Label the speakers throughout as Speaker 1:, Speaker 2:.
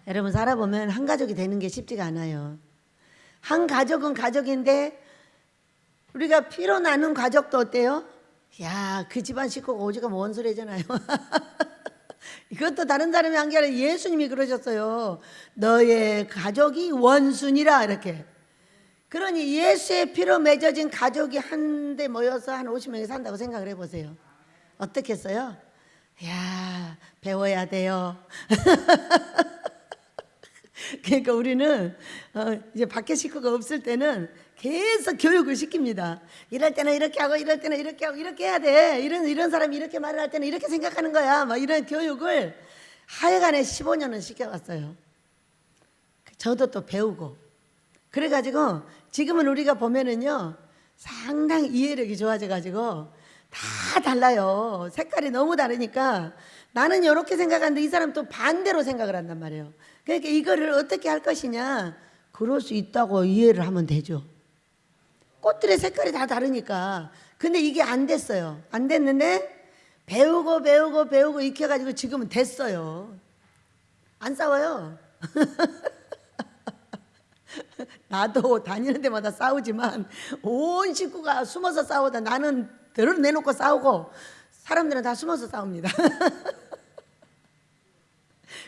Speaker 1: 여러분 살아보면 한 가족이 되는 게 쉽지가 않아요. 한 가족은 가족인데 우리가 피로 나눈 가족도 어때요? 야, 그 집안 식구가 오지가 원수래잖아요. 이것도 다른 사람이 한 게 아니라 예수님이 그러셨어요. 너의 가족이 원수니라 이렇게. 그러니 예수의 피로 맺어진 가족이 한데 모여서 한 50명이 산다고 생각을 해보세요. 어떻겠어요? 야, 배워야 돼요. 그러니까 우리는 이제 밖에 식구가 없을 때는 계속 교육을 시킵니다. 이럴 때는 이렇게 하고 이럴 때는 이렇게 하고 이렇게 해야 돼. 이런 사람이 이렇게 말을 할 때는 이렇게 생각하는 거야. 막 이런 교육을 하여간에 15년은 시켜왔어요. 저도 또 배우고. 그래가지고 지금은 우리가 보면은요 상당히 이해력이 좋아져가지고 다 달라요. 색깔이 너무 다르니까 나는 이렇게 생각하는데 이 사람 또 반대로 생각을 한단 말이에요. 그러니까 이거를 어떻게 할 것이냐, 그럴 수 있다고 이해를 하면 되죠. 꽃들의 색깔이 다 다르니까. 근데 이게 안 됐어요. 안 됐는데 배우고 익혀가지고 지금은 됐어요. 안 싸워요. 나도 다니는 데마다 싸우지만 온 식구가 숨어서 싸우다 나는 드러내놓고 싸우고 사람들은 다 숨어서 싸웁니다.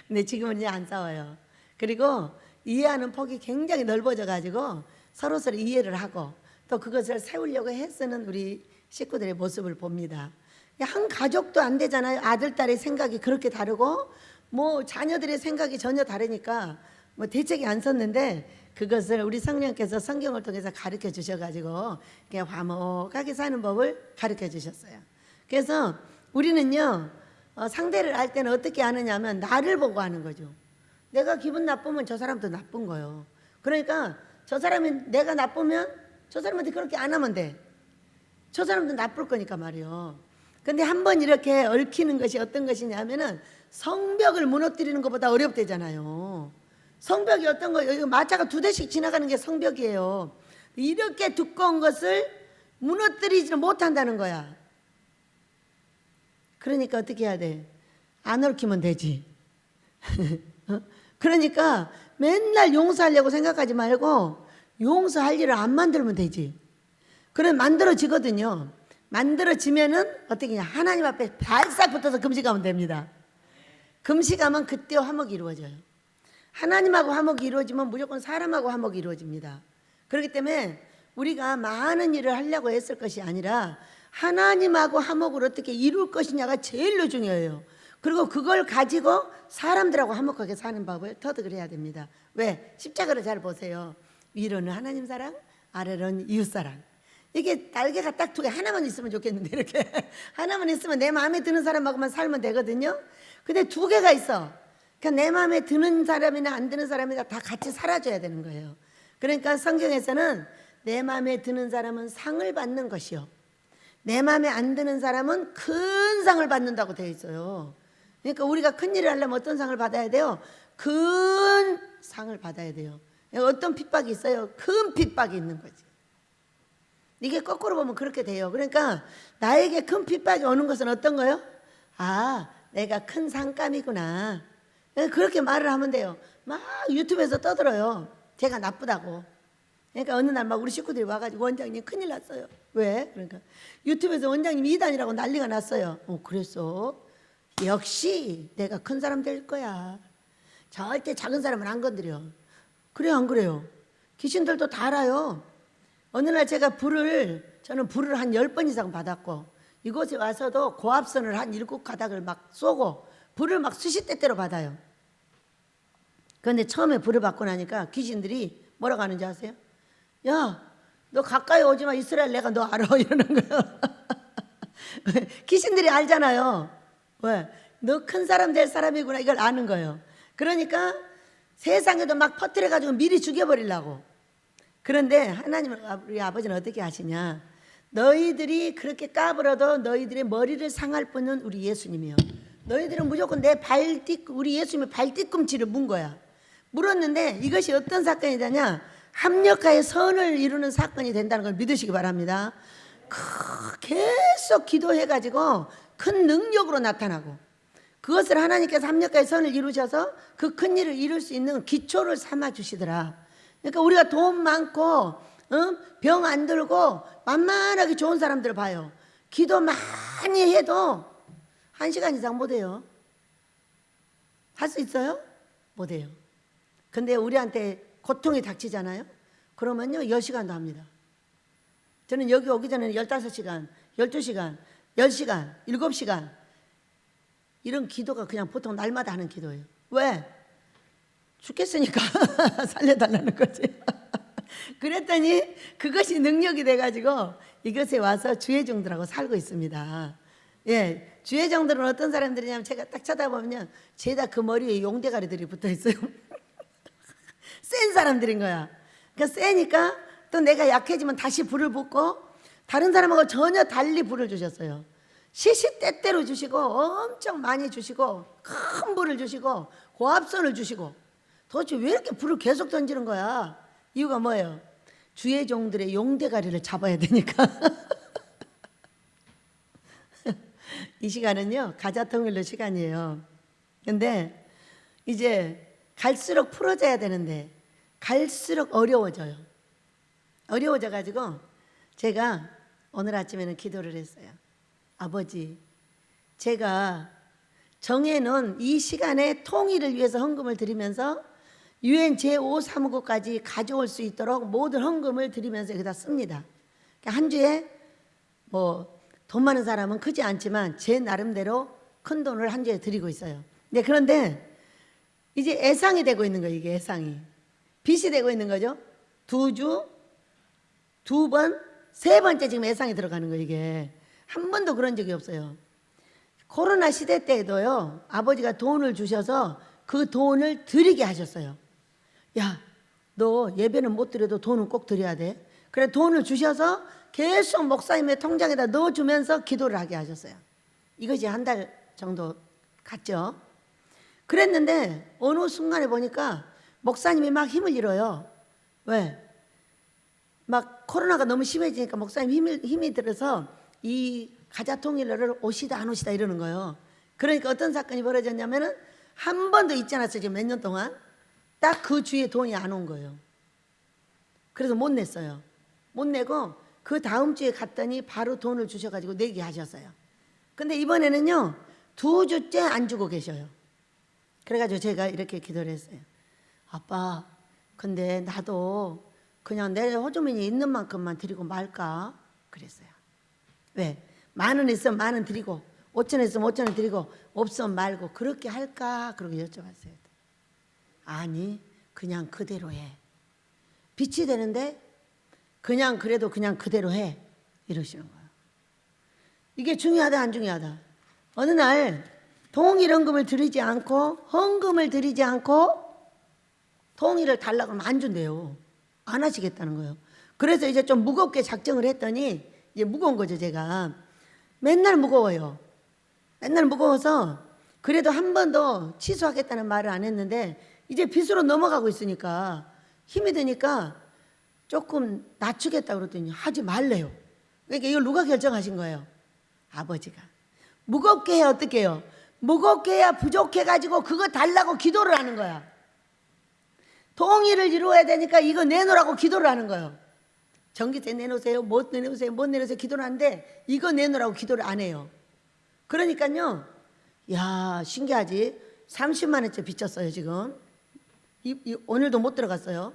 Speaker 1: 근데 지금은 이제 안 싸워요. 그리고 이해하는 폭이 굉장히 넓어져 가지고 서로서로 이해를 하고 또 그것을 세우려고 애쓰는 우리 식구들의 모습을 봅니다. 한 가족도 안 되잖아요. 아들, 딸의 생각이 그렇게 다르고 뭐 자녀들의 생각이 전혀 다르니까 뭐 대책이 안 섰는데 그것을 우리 성령께서 성경을 통해서 가르쳐 주셔가지고 화목하게 사는 법을 가르쳐 주셨어요. 그래서 우리는요 상대를 알 때는 어떻게 하느냐 하면 나를 보고 하는 거죠. 내가 기분 나쁘면 저 사람도 나쁜 거예요. 그러니까 저 사람이 내가 나쁘면 저 사람한테 그렇게 안 하면 돼. 저 사람도 나쁠 거니까 말이요. 근데 한번 이렇게 얽히는 것이 어떤 것이냐 하면은 성벽을 무너뜨리는 것보다 어렵대잖아요. 성벽이 어떤 거예요? 마차가 2대씩 지나가는 게 성벽이에요. 이렇게 두꺼운 것을 무너뜨리지는 못한다는 거야. 그러니까 어떻게 해야 돼? 안 얽히면 되지. 그러니까 맨날 용서하려고 생각하지 말고 용서할 일을 안 만들면 되지. 그럼 만들어지거든요. 만들어지면은 어떻게 해야 하나님 앞에 발싹 붙어서 금식하면 됩니다. 금식하면 그때 화목이 이루어져요. 하나님하고 화목이 이루어지면 무조건 사람하고 화목이 이루어집니다. 그렇기 때문에 우리가 많은 일을 하려고 했을 것이 아니라 하나님하고 화목을 어떻게 이룰 것이냐가 제일로 중요해요. 그리고 그걸 가지고 사람들하고 화목하게 사는 법을 터득을 해야 됩니다. 왜? 십자가를 잘 보세요. 위로는 하나님 사랑, 아래로는 이웃 사랑. 이게 날개가 딱 2개 하나만 있으면 좋겠는데 이렇게 하나만 있으면 내 마음에 드는 사람하고만 살면 되거든요. 근데 2개가 있어. 그러니까 내 마음에 드는 사람이나 안 드는 사람이나 다 같이 살아줘야 되는 거예요. 그러니까 성경에서는 내 마음에 드는 사람은 상을 받는 것이요, 내 마음에 안 드는 사람은 큰 상을 받는다고 되어 있어요. 그러니까 우리가 큰 일을 하려면 어떤 상을 받아야 돼요? 큰 상을 받아야 돼요. 어떤 핍박이 있어요? 큰 핍박이 있는 거지. 이게 거꾸로 보면 그렇게 돼요. 그러니까 나에게 큰 핍박이 오는 것은 어떤 거예요? 아, 내가 큰 상감이구나. 그렇게 말을 하면 돼요. 막 유튜브에서 떠들어요. 제가 나쁘다고. 그러니까 어느 날 막 우리 식구들이 와가지고 원장님 큰일 났어요. 왜? 그러니까 유튜브에서 원장님 이단이라고 난리가 났어요. 그랬어? 역시 내가 큰 사람 될 거야. 절대 작은 사람은 안 건드려. 그래요, 안 그래요? 귀신들도 다 알아요. 어느 날 제가 저는 불을 한 10번 이상 받았고 이곳에 와서도 고압선을 한 7가닥을 막 쏘고 불을 막 수시때때로 받아요. 그런데 처음에 불을 받고 나니까 귀신들이 뭐라고 하는지 아세요? 야, 너 가까이 오지 마. 이스라엘 내가 너 알아. 이러는 거예요. 귀신들이 알잖아요. 왜? 너 큰 사람 될 사람이구나. 이걸 아는 거예요. 그러니까 세상에도 막 퍼뜨려가지고 미리 죽여버리려고. 그런데 하나님은, 우리 아버지는 어떻게 하시냐? 너희들이 그렇게 까불어도 너희들의 머리를 상할 분은 우리 예수님이요. 너희들은 무조건 우리 예수님의 발뒤꿈치를 문 거야. 물었는데 이것이 어떤 사건이 되냐? 합력하여 선을 이루는 사건이 된다는 걸 믿으시기 바랍니다. 계속 기도해가지고 큰 능력으로 나타나고 그것을 하나님께서 합력하여 선을 이루셔서 그 큰 일을 이룰 수 있는 기초를 삼아 주시더라. 그러니까 우리가 돈 많고 병 안 들고 만만하게 좋은 사람들 봐요. 기도 많이 해도 1시간 이상 못해요. 할 수 있어요? 못해요. 근데 우리한테 고통이 닥치잖아요. 그러면요 10시간도 합니다. 저는 여기 오기 전에는 15시간, 12시간, 10시간, 7시간 이런 기도가 그냥 보통 날마다 하는 기도예요. 왜? 죽겠으니까 살려달라는 거지. 그랬더니 그것이 능력이 돼가지고 이것에 와서 주의 종들하고 살고 있습니다. 예, 주의 종들은 어떤 사람들이냐면 제가 딱 쳐다보면 죄다 그 머리에 용대가리들이 붙어 있어요. 센 사람들인 거야. 그러니까 세니까 또 내가 약해지면 다시 불을 붓고 다른 사람하고 전혀 달리 불을 주셨어요. 시시때때로 주시고 엄청 많이 주시고 큰 불을 주시고 고압선을 주시고 도대체 왜 이렇게 불을 계속 던지는 거야? 이유가 뭐예요? 주의 종들의 용대가리를 잡아야 되니까. 이 시간은요 가자통일로 시간이에요. 근데 이제 갈수록 풀어져야 되는데 갈수록 어려워져요. 어려워져 가지고 제가 오늘 아침에는 기도를 했어요. 아버지, 제가 정해놓은 이 시간에 통일을 위해서 헌금을 드리면서 UN 제5사무국까지 가져올 수 있도록 모든 헌금을 드리면서 여기다 씁니다. 한 주에 뭐 돈 많은 사람은 크지 않지만 제 나름대로 큰 돈을 한 주에 드리고 있어요. 네, 그런데 이제 애상이 되고 있는 거예요. 이게 애상이 빚이 되고 있는 거죠. 2주, 2번, 3번째 지금 애상이 들어가는 거예요. 이게 한 번도 그런 적이 없어요. 코로나 시대 때에도요 아버지가 돈을 주셔서 그 돈을 드리게 하셨어요. 야, 너 예배는 못 드려도 돈은 꼭 드려야 돼. 그래 돈을 주셔서 계속 목사님의 통장에다 넣어주면서 기도를 하게 하셨어요. 이것이 한 달 정도 갔죠. 그랬는데 어느 순간에 보니까 목사님이 막 힘을 잃어요. 왜? 막 코로나가 너무 심해지니까 목사님 힘이 들어서 이 가자통일로를 오시다 안 오시다 이러는 거예요. 그러니까 어떤 사건이 벌어졌냐면은 한 번도 있지 않았어요. 지금 몇 년 동안 딱 그 주에 돈이 안 온 거예요. 그래서 못 냈어요. 못 내고 그 다음 주에 갔더니 바로 돈을 주셔가지고 내게 하셨어요. 근데 이번에는요 2주째 안 주고 계셔요. 그래가지고 제가 이렇게 기도를 했어요. 아빠, 근데 나도 그냥 내 호주머니에 있는 만큼만 드리고 말까? 그랬어요. 왜? 10,000원 있으면 10,000원 드리고 5,000원 있으면 5,000원 드리고 없으면 말고 그렇게 할까? 그러고 여쭤봤어요. 아니, 그냥 그대로 해. 빚이 되는데 그냥 그래도 그냥 그대로 해. 이러시는 거예요. 이게 중요하다 안 중요하다. 어느 날 통일헌금을 드리지 않고 헌금을 드리지 않고 통일을 달라고 하면 안 준대요. 안 하시겠다는 거예요. 그래서 이제 좀 무겁게 작정을 했더니 이제 무거운 거죠. 제가 맨날 무거워요. 맨날 무거워서 그래도 한 번도 취소하겠다는 말을 안 했는데 이제 빚으로 넘어가고 있으니까 힘이 드니까 조금 낮추겠다고 그랬더니 하지 말래요. 그러니까 이걸 누가 결정하신 거예요? 아버지가. 무겁게 해야 어떻게 해요? 무겁게 해야 부족해가지고 그거 달라고 기도를 하는 거야. 통일을 이루어야 되니까 이거 내놓으라고 기도를 하는 거예요. 전기세 내놓으세요. 못 내놓으세요. 못 내놓으세요. 기도를 하는데 이거 내놓으라고 기도를 안 해요. 그러니까요. 야, 신기하지? 30만 원째 빚졌어요 지금. 오늘도 못 들어갔어요.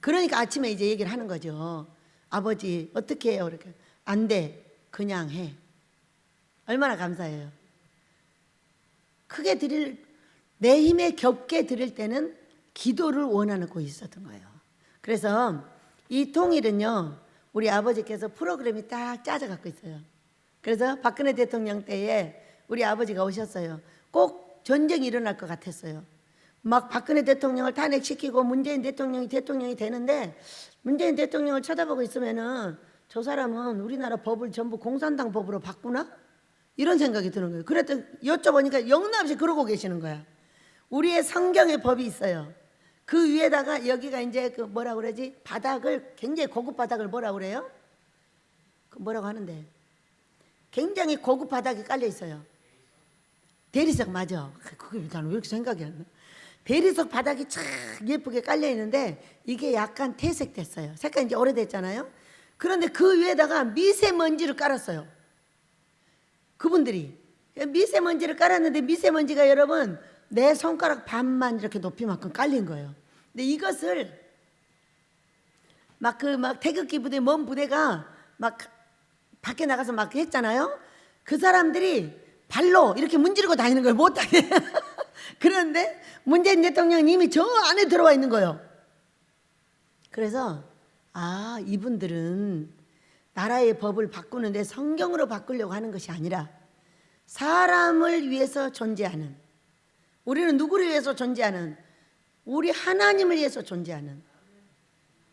Speaker 1: 그러니까 아침에 이제 얘기를 하는 거죠. 아버지 어떻게 해요? 이렇게. 안 돼. 그냥 해. 얼마나 감사해요. 크게 드릴, 내 힘에 겹게 드릴 때는 기도를 원하고 있었던 거예요. 그래서 이 통일은요 우리 아버지께서 프로그램이 딱 짜져 갖고 있어요. 그래서 박근혜 대통령 때에 우리 아버지가 오셨어요. 꼭 전쟁이 일어날 것 같았어요. 막 박근혜 대통령을 탄핵시키고 문재인 대통령이 되는데 문재인 대통령을 쳐다보고 있으면은 저 사람은 우리나라 법을 전부 공산당 법으로 바꾸나? 이런 생각이 드는 거예요. 그랬더니 여쭤보니까 영락없이 그러고 계시는 거야. 우리의 성경의 법이 있어요. 그 위에다가 여기가 이제 그 뭐라 그러지? 바닥을 굉장히 고급 바닥을 뭐라 그래요? 그 뭐라고 하는데 굉장히 고급 바닥이 깔려 있어요. 대리석 맞아. 그게 나는 왜 이렇게 생각이 안 나? 대리석 바닥이 참 예쁘게 깔려 있는데 이게 약간 퇴색됐어요. 색깔이 이제 오래됐잖아요. 그런데 그 위에다가 미세먼지를 깔았어요. 그분들이 미세먼지를 깔았는데 미세먼지가 여러분 내 손가락 반만 이렇게 높이만큼 깔린 거예요. 근데 이것을 막 태극기 부대 먼 부대가 막 밖에 나가서 막 했잖아요. 그 사람들이 발로 이렇게 문지르고 다니는 걸 못하게. 그런데 문재인 대통령이 이미 저 안에 들어와 있는 거예요. 그래서 이분들은 나라의 법을 바꾸는데 성경으로 바꾸려고 하는 것이 아니라 사람을 위해서 존재하는, 우리는 누구를 위해서 존재하는, 우리 하나님을 위해서 존재하는,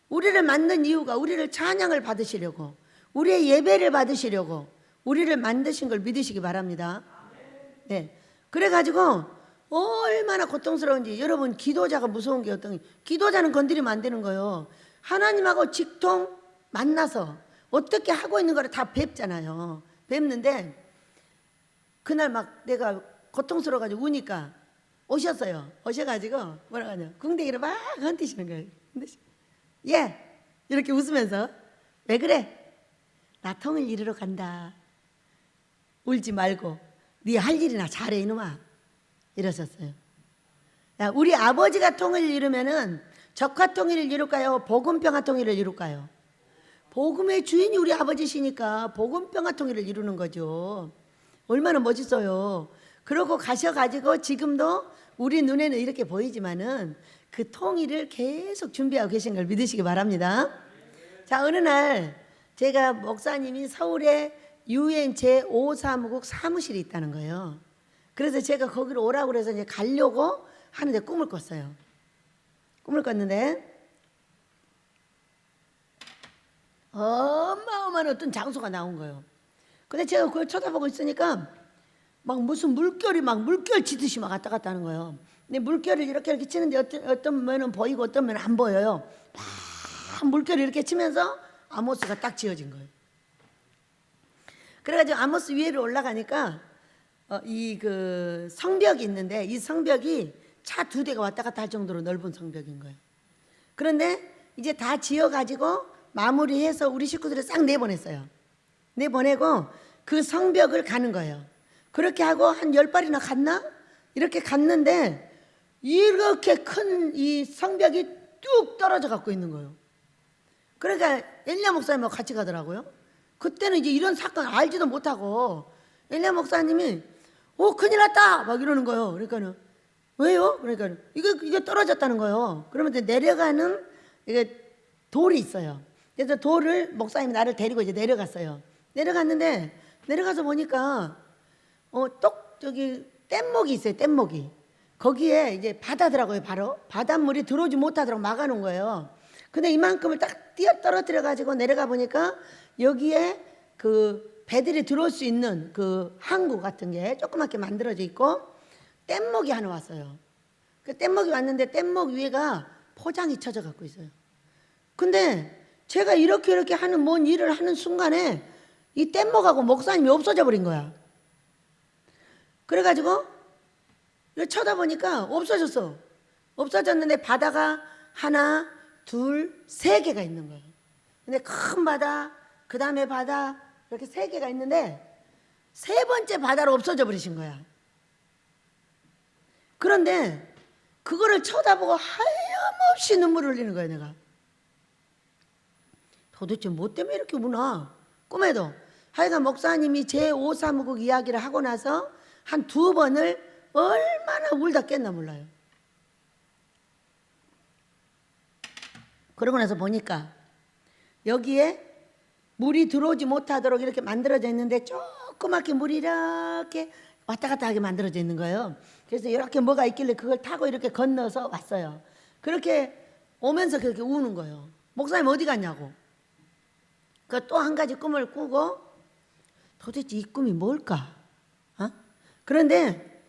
Speaker 1: 우리를 만든 이유가 우리를 찬양을 받으시려고, 우리의 예배를 받으시려고 우리를 만드신 걸 믿으시기 바랍니다. 네. 그래가지고 얼마나 고통스러운지. 여러분, 기도자가 무서운 게 어떤, 기도자는 건드리면 안 되는 거예요. 하나님하고 직통 만나서 어떻게 하고 있는 거를 다 뵙잖아요. 뵙는데 그날 막 내가 고통스러워가지고 우니까 오셨어요. 오셔가지고 뭐라고 하냐, 궁뎅이를 막 흔드시는 거예요. 예, 이렇게 웃으면서 왜 그래? 나 통을 이루러 간다. 울지 말고 네 할 일이나 잘해 이놈아. 이러셨어요. 야, 우리 아버지가 통을 이루면은 적화 통일을 이룰까요? 복음평화 통일을 이룰까요? 복음의 주인이 우리 아버지시니까 복음평화 통일을 이루는 거죠. 얼마나 멋있어요. 그러고 가셔가지고 지금도 우리 눈에는 이렇게 보이지만은 그 통일을 계속 준비하고 계신 걸 믿으시기 바랍니다. 자, 어느 날 제가 목사님이 서울에 UN 제5사무국 사무실이 있다는 거예요. 그래서 제가 거기로 오라고 그래서 이제 가려고 하는데 꿈을 꿨어요. 꿈을 꿨는데 어마어마한 어떤 장소가 나온 거예요. 근데 제가 그걸 쳐다보고 있으니까 막 무슨 물결이 막 물결 치듯이 막 왔다 갔다 하는 거예요. 근데 물결을 이렇게 치는데 어떤 면은 보이고 어떤 면은 안 보여요. 막 물결을 이렇게 치면서 아모스가 딱 지어진 거예요. 그래가지고 아모스 위에를 올라가니까 이 그 성벽이 있는데 이 성벽이 차 2대가 왔다 갔다 할 정도로 넓은 성벽인 거예요. 그런데 이제 다 지어가지고 마무리해서 우리 식구들을 싹 내보냈어요. 내보내고 그 성벽을 가는 거예요. 그렇게 하고 한 10발이나 갔나? 이렇게 갔는데 이렇게 큰 이 성벽이 뚝 떨어져 갖고 있는 거예요. 그러니까 엘리야 목사님하고 같이 가더라고요. 그때는 이제 이런 사건 알지도 못하고 엘리야 목사님이 큰일 났다 막 이러는 거예요. 그러니까는 왜요? 그러니까 이거 떨어졌다는 거예요. 그러면 이제 내려가는 이게 돌이 있어요. 그래서 돌을 목사님이 나를 데리고 이제 내려갔어요. 내려갔는데 내려가서 보니까 저기 뗏목이 있어요. 뗏목이. 거기에 이제 바다더라고요. 바로 바닷물이 들어오지 못하도록 막아놓은 거예요. 근데 이만큼을 딱 뛰어 떨어뜨려 가지고 내려가 보니까 여기에 그 배들이 들어올 수 있는 그 항구 같은 게 조그맣게 만들어져 있고 뗏목이 하나 왔어요. 그 뗏목이 왔는데 뗏목 위에가 포장이 쳐져 갖고 있어요. 근데 제가 이렇게 하는 뭔 일을 하는 순간에 이 뗏목하고 목사님이 없어져 버린 거야. 그래가지고 쳐다보니까 없어졌어. 없어졌는데 바다가 하나, 둘, 3개가 있는 거예요. 근데 큰 바다, 그 다음에 바다, 이렇게 3개가 있는데 3번째 바다로 없어져 버리신 거야. 그런데 그거를 쳐다보고 하염없이 눈물을 흘리는 거야, 내가. 도대체 뭐 때문에 이렇게 우나? 꿈에도. 하여간 목사님이 제5사무국 이야기를 하고 나서 한 2번을 얼마나 울다 깼나 몰라요. 그러고 나서 보니까 여기에 물이 들어오지 못하도록 이렇게 만들어져 있는데 조그맣게 물이 이렇게 왔다 갔다 하게 만들어져 있는 거예요. 그래서 이렇게 뭐가 있길래 그걸 타고 이렇게 건너서 왔어요. 그렇게 오면서 그렇게 우는 거예요. 목사님 어디 갔냐고. 그 또 한 가지 꿈을 꾸고 도대체 이 꿈이 뭘까? 그런데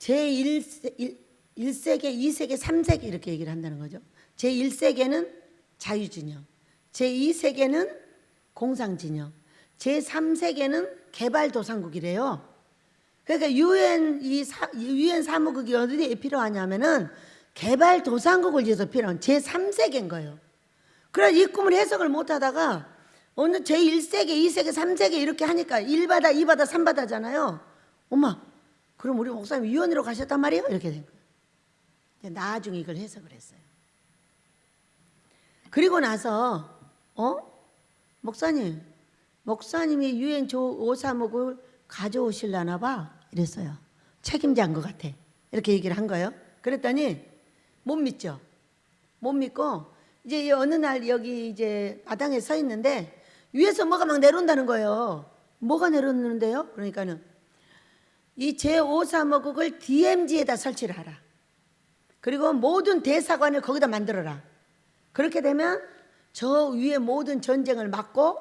Speaker 1: 제1세계, 2세계, 3세계 이렇게 얘기를 한다는 거죠. 제1세계는 자유진영, 제2세계는 공상진영, 제3세계는 개발도상국이래요. 그러니까 유엔 사무국이 어디에 필요하냐면은 개발도상국을 위해서 필요한 제3세계인 거예요. 그래서 이 꿈을 해석을 못하다가 어느 제1세계, 2세계, 3세계 이렇게 하니까 1바다, 2바다, 3바다잖아요. 엄마, 그럼 우리 목사님 유엔으로 가셨단 말이에요? 이렇게 된 거예요. 나중에 이걸 해석을 했어요. 그리고 나서 목사님이 유엔 535을 가져오실라나 봐 이랬어요. 책임자인 것 같아. 이렇게 얘기를 한 거예요. 그랬더니 못 믿죠. 못 믿고 이제 어느 날 여기 이제 마당에 서 있는데 위에서 뭐가 막 내려온다는 거예요. 뭐가 내려오는데요? 그러니까는 이 제5사무국을 DMZ에다 설치를 하라. 그리고 모든 대사관을 거기다 만들어라. 그렇게 되면 저 위에 모든 전쟁을 막고,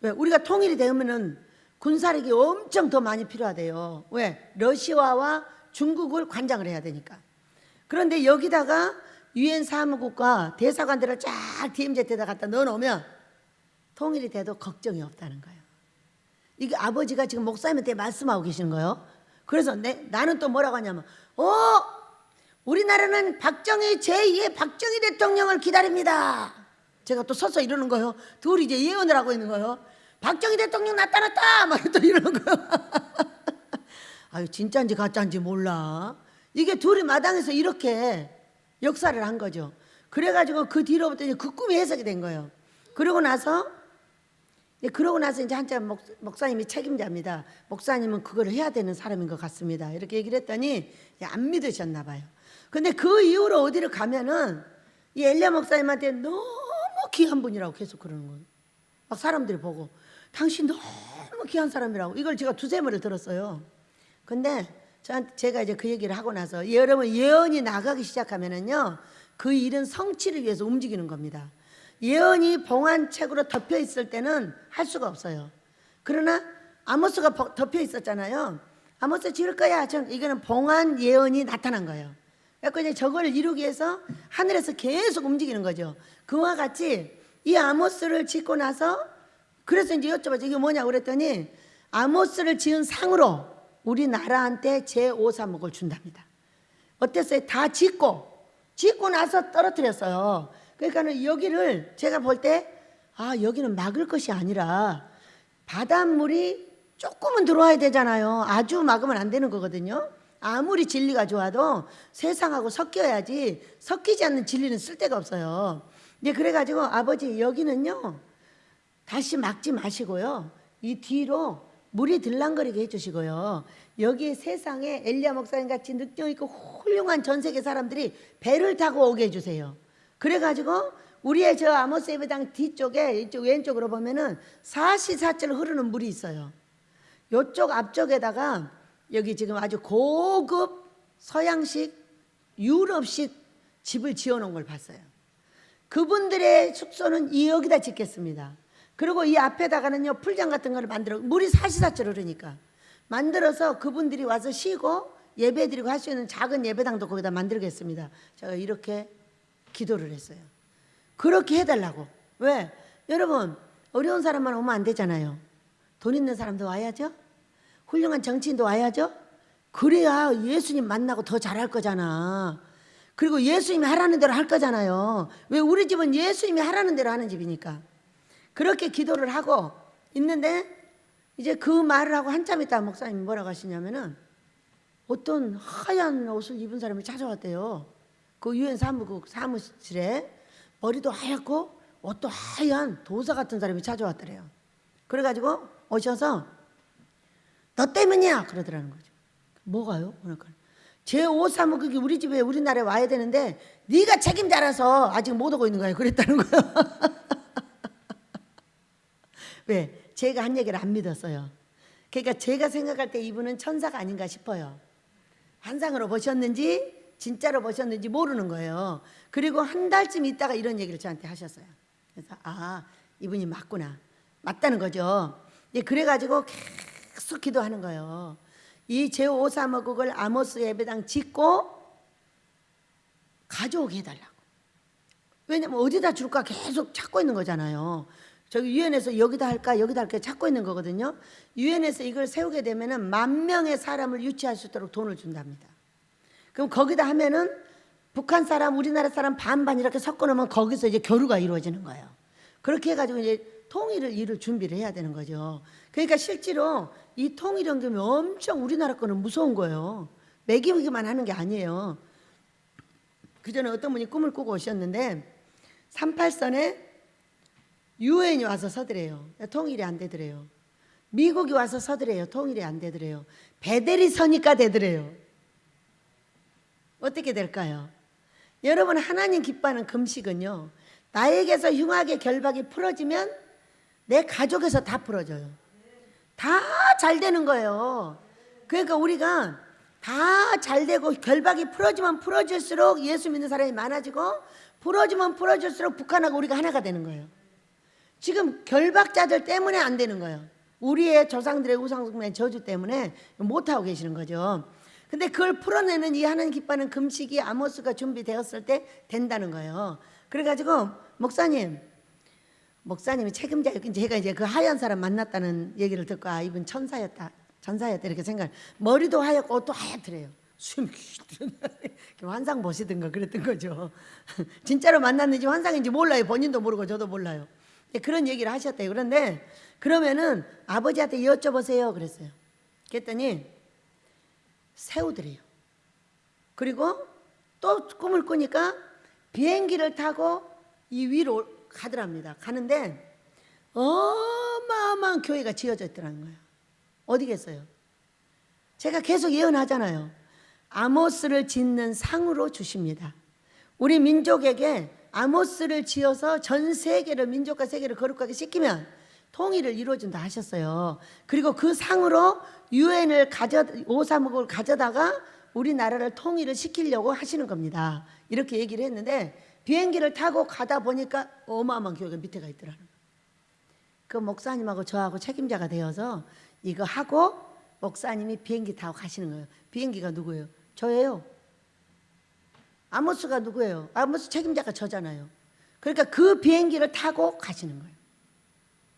Speaker 1: 왜? 우리가 통일이 되면은 군사력이 엄청 더 많이 필요하대요. 왜? 러시아와 중국을 관장을 해야 되니까. 그런데 여기다가 유엔 사무국과 대사관들을 쫙 DMZ에다 갖다 넣어놓으면 통일이 돼도 걱정이 없다는 거예요. 이게 아버지가 지금 목사님한테 말씀하고 계시는 거예요. 그래서 나는 또 뭐라고 하냐면 우리나라는 박정희 제2의 박정희 대통령을 기다립니다. 제가 또 서서 이러는 거예요. 둘이 이제 예언을 하고 있는 거예요. 박정희 대통령 나타났다 막 또 이러는 거예요. 아유, 진짜인지 가짜인지 몰라. 이게 둘이 마당에서 이렇게 역사를 한 거죠. 그래가지고 그 뒤로부터 이제 그 꿈이 해석이 된 거예요. 그러고 나서 이제 한참 목사님이 책임자입니다. 목사님은 그걸 해야 되는 사람인 것 같습니다. 이렇게 얘기를 했더니 안 믿으셨나 봐요. 근데 그 이후로 어디를 가면은 이 엘리야 목사님한테 너무 귀한 분이라고 계속 그러는 거예요. 막 사람들이 보고 당신 너무 귀한 사람이라고. 이걸 제가 두세 번을 들었어요. 근데 제가 이제 그 얘기를 하고 나서 여러분 예언이 나가기 시작하면은요 그 일은 성취를 위해서 움직이는 겁니다. 예언이 봉안책으로 덮여 있을 때는 할 수가 없어요. 그러나 아모스가 덮여 있었잖아요. 아모스 지을 거야. 이거는 봉안 예언이 나타난 거예요. 그래서 이제 저걸 이루기 위해서 하늘에서 계속 움직이는 거죠. 그와 같이 이 아모스를 짓고 나서 그래서 이제 여쭤봤죠. 이게 뭐냐고 그랬더니 아모스를 지은 상으로 우리나라한테 제5사목을 준답니다. 어땠어요? 다 짓고 나서 떨어뜨렸어요. 그러니까 여기를 제가 볼 때 여기는 막을 것이 아니라 바닷물이 조금은 들어와야 되잖아요. 아주 막으면 안 되는 거거든요. 아무리 진리가 좋아도 세상하고 섞여야지 섞이지 않는 진리는 쓸데가 없어요. 이제 그래가지고 아버지 여기는요 다시 막지 마시고요. 이 뒤로 물이 들랑거리게 해주시고요. 여기 세상에 엘리야 목사님 같이 능력 있고 훌륭한 전 세계 사람들이 배를 타고 오게 해주세요. 그래가지고 우리의 저 아모스 예배당 뒤쪽에 이쪽 왼쪽으로 보면은 사시사철 흐르는 물이 있어요. 이쪽 앞쪽에다가 여기 지금 아주 고급 서양식 유럽식 집을 지어놓은 걸 봤어요. 그분들의 숙소는 여기다 짓겠습니다. 그리고 이 앞에다가는요 풀장 같은 거를 만들어 물이 사시사철 흐르니까 만들어서 그분들이 와서 쉬고 예배드리고 할 수 있는 작은 예배당도 거기다 만들겠습니다. 제가 이렇게 기도를 했어요. 그렇게 해달라고. 왜? 여러분 어려운 사람만 오면 안 되잖아요. 돈 있는 사람도 와야죠. 훌륭한 정치인도 와야죠. 그래야 예수님 만나고 더 잘할 거잖아. 그리고 예수님이 하라는 대로 할 거잖아요. 왜? 우리 집은 예수님이 하라는 대로 하는 집이니까. 그렇게 기도를 하고 있는데 이제 그 말을 하고 한참 있다 목사님이 뭐라고 하시냐면은 어떤 하얀 옷을 입은 사람이 찾아왔대요. 그 유엔 사무국 사무실에 머리도 하얗고 옷도 하얀 도사 같은 사람이 찾아왔더래요. 그래가지고 오셔서 너 때문이야 그러더라는 거죠. 뭐가요? 그러니까 제5사무국이 우리 집에 우리나라에 와야 되는데 네가 책임자라서 아직 못 오고 있는 거예요. 그랬다는 거예요. 왜? 제가 한 얘기를 안 믿었어요. 그러니까 제가 생각할 때 이분은 천사가 아닌가 싶어요. 환상으로 보셨는지 진짜로 보셨는지 모르는 거예요. 그리고 한 달쯤 있다가 이런 얘기를 저한테 하셨어요. 그래서 이분이 맞구나. 맞다는 거죠. 그래가지고 계속 기도하는 거예요. 이 제5사무국을 아모스 예배당 짓고 가져오게 해달라고. 왜냐면 어디다 줄까 계속 찾고 있는 거잖아요. 저기 유엔에서 여기다 할까 여기다 할까 찾고 있는 거거든요. 유엔에서 이걸 세우게 되면은 10,000명의 사람을 유치할 수 있도록 돈을 준답니다. 그럼 거기다 하면은 북한 사람, 우리나라 사람 반반 이렇게 섞어 놓으면 거기서 이제 교류가 이루어지는 거예요. 그렇게 해가지고 이제 통일을 이룰 준비를 해야 되는 거죠. 그러니까 실제로 이 통일 연금이 엄청 우리나라 거는 무서운 거예요. 매기기만 하는 게 아니에요. 그 전에 어떤 분이 꿈을 꾸고 오셨는데 38선에 유엔이 와서 서더래요. 통일이 안 되더래요. 미국이 와서 서더래요. 통일이 안 되더래요. 베델이 서니까 되더래요. 어떻게 될까요? 여러분, 하나님 기뻐하는 금식은요, 나에게서 흉악의 결박이 풀어지면 내 가족에서 다 풀어져요. 다 잘 되는 거예요. 그러니까 우리가 다 잘 되고 결박이 풀어지면 풀어질수록 예수 믿는 사람이 많아지고, 풀어지면 풀어질수록 북한하고 우리가 하나가 되는 거예요. 지금 결박자들 때문에 안 되는 거예요. 우리의 조상들의 우상숭배의 저주 때문에 못하고 계시는 거죠. 근데 그걸 풀어내는 이 하나님 기뻐하는 금식이 아모스가 준비되었을 때 된다는 거예요. 그래가지고 목사님이 책임자였, 제가 이제 그 하얀 사람 만났다는 얘기를 듣고, 아, 이분 전사였다 이렇게 생각. 머리도 하얗고 옷도 하얗더래요. 숨이 환상 보시든가 그랬던 거죠. 진짜로 만났는지 환상인지 몰라요. 본인도 모르고 저도 몰라요. 그런 얘기를 하셨대요. 그런데 그러면은 아버지한테 여쭤보세요 그랬어요. 그랬더니 새우들이에요. 그리고 또 꿈을 꾸니까 비행기를 타고 이 위로 가더랍니다. 가는데 어마어마한 교회가 지어져 있더라는 거예요. 어디겠어요? 제가 계속 예언하잖아요. 아모스를 짓는 상으로 주십니다. 우리 민족에게 아모스를 지어서 전 세계를, 민족과 세계를 거룩하게 시키면 통일을 이루어준다 하셨어요. 그리고 그 상으로 유엔을 536을 가져다가 우리나라를 통일을 시키려고 하시는 겁니다. 이렇게 얘기를 했는데 비행기를 타고 가다 보니까 어마어마한 교회가 밑에가 있더라는 거예요. 그 목사님하고 저하고 책임자가 되어서 이거 하고 목사님이 비행기 타고 가시는 거예요. 비행기가 누구예요? 저예요. 아모스가 누구예요? 아모스 책임자가 저잖아요. 그러니까 그 비행기를 타고 가시는 거예요.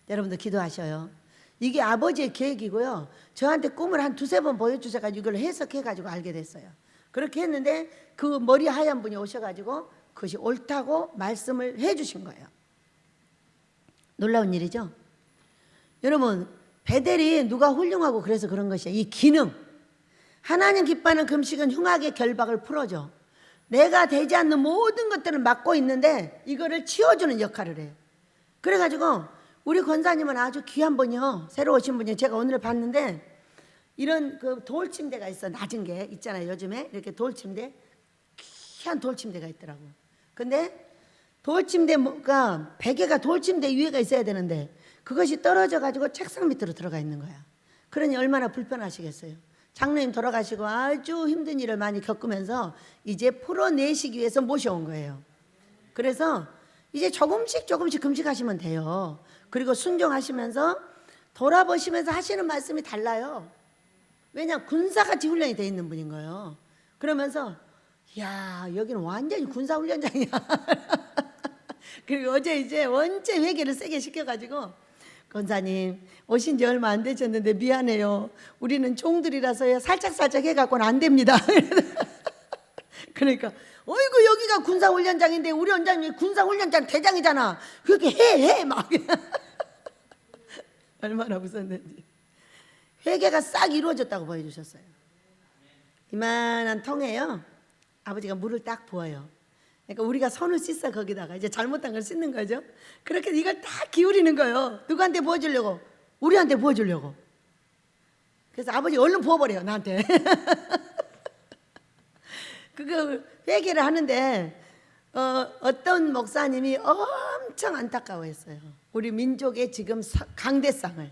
Speaker 1: 여러분들 기도하셔요. 이게 아버지의 계획이고요. 저한테 꿈을 한 2-3번 보여주셔가지고 이걸 해석해가지고 알게 됐어요. 그렇게 했는데 그 머리 하얀 분이 오셔가지고 그것이 옳다고 말씀을 해주신 거예요. 놀라운 일이죠. 여러분, 베델이 누가 훌륭하고 그래서 그런 것이에요. 이 기능. 하나님 기뻐하는 금식은 흉악의 결박을 풀어줘. 내가 되지 않는 모든 것들을 막고 있는데 이거를 치워주는 역할을 해요. 그래가지고 우리 권사님은 아주 귀한 분이요. 새로 오신 분이요. 제가 오늘 봤는데 이런 그 돌침대가 있어. 낮은 게 있잖아요. 요즘에 이렇게 돌침대, 귀한 돌침대가 있더라고. 근데 돌침대가 베개가 돌침대 위에가 있어야 되는데 그것이 떨어져가지고 책상 밑으로 들어가 있는 거야. 그러니 얼마나 불편하시겠어요. 장로님 돌아가시고 아주 힘든 일을 많이 겪으면서 이제 풀어내시기 위해서 모셔온 거예요. 그래서 이제 조금씩 금식하시면 돼요. 그리고 순종하시면서 돌아보시면서 하시는 말씀이 달라요. 왜냐, 군사같이 훈련이 돼 있는 분인 거예요. 그러면서 야, 여기는 완전히 군사훈련장이야. 그리고 어제 이제 원체 회개를 세게 시켜가지고, 권사님 오신 지 얼마 안 되셨는데 미안해요. 우리는 종들이라서요 살짝 해갖고는 안 됩니다. 그러니까 어이구, 여기가 군사훈련장인데 우리 원장님이 군사훈련장 대장이잖아. 그렇게 해 막. 얼마나 무섭는지. 회개가 싹 이루어졌다고 보여주셨어요. 이만한 통에요 아버지가 물을 딱 부어요. 그러니까 우리가 손을 씻어 거기다가 이제 잘못한 걸 씻는 거죠. 그렇게 이걸 다 기울이는 거예요. 누구한테 부어주려고? 우리한테 부어주려고. 그래서 아버지 얼른 부어버려요 나한테. 그거 회개를 하는데 어떤 목사님이 엄청 안타까워했어요. 우리 민족의 지금 강대상을.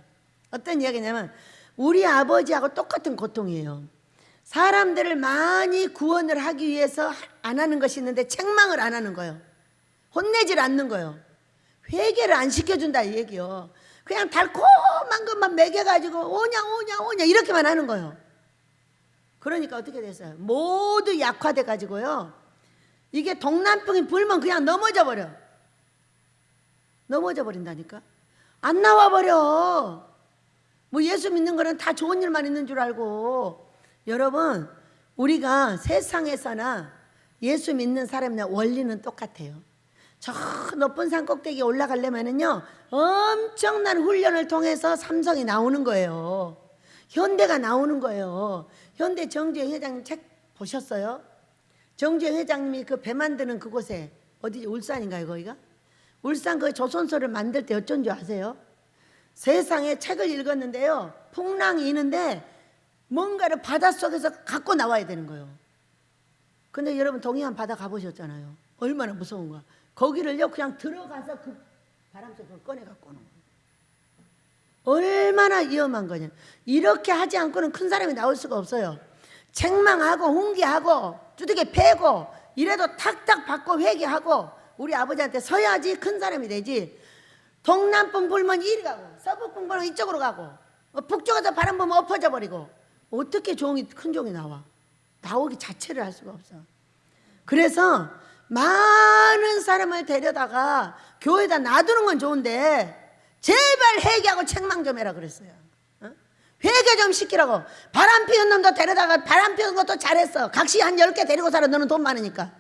Speaker 1: 어떤 이야기냐면 우리 아버지하고 똑같은 고통이에요. 사람들을 많이 구원을 하기 위해서 안 하는 것이 있는데 책망을 안 하는 거예요. 혼내질 않는 거예요. 회개를 안 시켜준다 이 얘기요. 그냥 달콤한 것만 먹여가지고 오냐 이렇게만 하는 거예요. 그러니까 어떻게 됐어요? 모두 약화돼 가지고요. 이게 동남풍이 불면 그냥 넘어져 버린다니까. 안 나와버려. 뭐 예수 믿는 거는 다 좋은 일만 있는 줄 알고. 여러분, 우리가 세상에서나 예수 믿는 사람이나 원리는 똑같아요. 저 높은 산 꼭대기에 올라가려면은요, 엄청난 훈련을 통해서 삼성이 나오는 거예요. 현대가 나오는 거예요. 현대 정주영 회장님 책 보셨어요? 정주영 회장님이 그 배 만드는 그곳에, 어디 울산인가요 거기가? 울산 그 조선소를 만들 때 어쩐 줄 아세요? 세상에 책을 읽었는데요, 풍랑이 있는데 뭔가를 바닷속에서 갖고 나와야 되는 거예요. 근데 여러분 동해안 바다 가보셨잖아요. 얼마나 무서운가. 거기를요 그냥 들어가서 그 바람 속으로 꺼내 갖고 오는 거예요. 얼마나 위험한 거냐. 이렇게 하지 않고는 큰 사람이 나올 수가 없어요. 책망하고 훈계하고 두들겨 패고 이래도 탁탁 받고 회개하고 우리 아버지한테 서야지 큰 사람이 되지. 동남풍 불면 이리 가고 서북풍 불면 이쪽으로 가고 북쪽에서 바람 불면 엎어져 버리고 어떻게 종이 큰 종이 나와. 나오기 자체를 할 수가 없어. 그래서 많은 사람을 데려다가 교회에다 놔두는 건 좋은데 제발 회개하고 책망 좀 해라 그랬어요. 회개 좀 시키라고. 바람 피운 놈도 데려다가 바람 피운 것도 잘했어. 각시 한 10개 데리고 살아. 너는 돈 많으니까.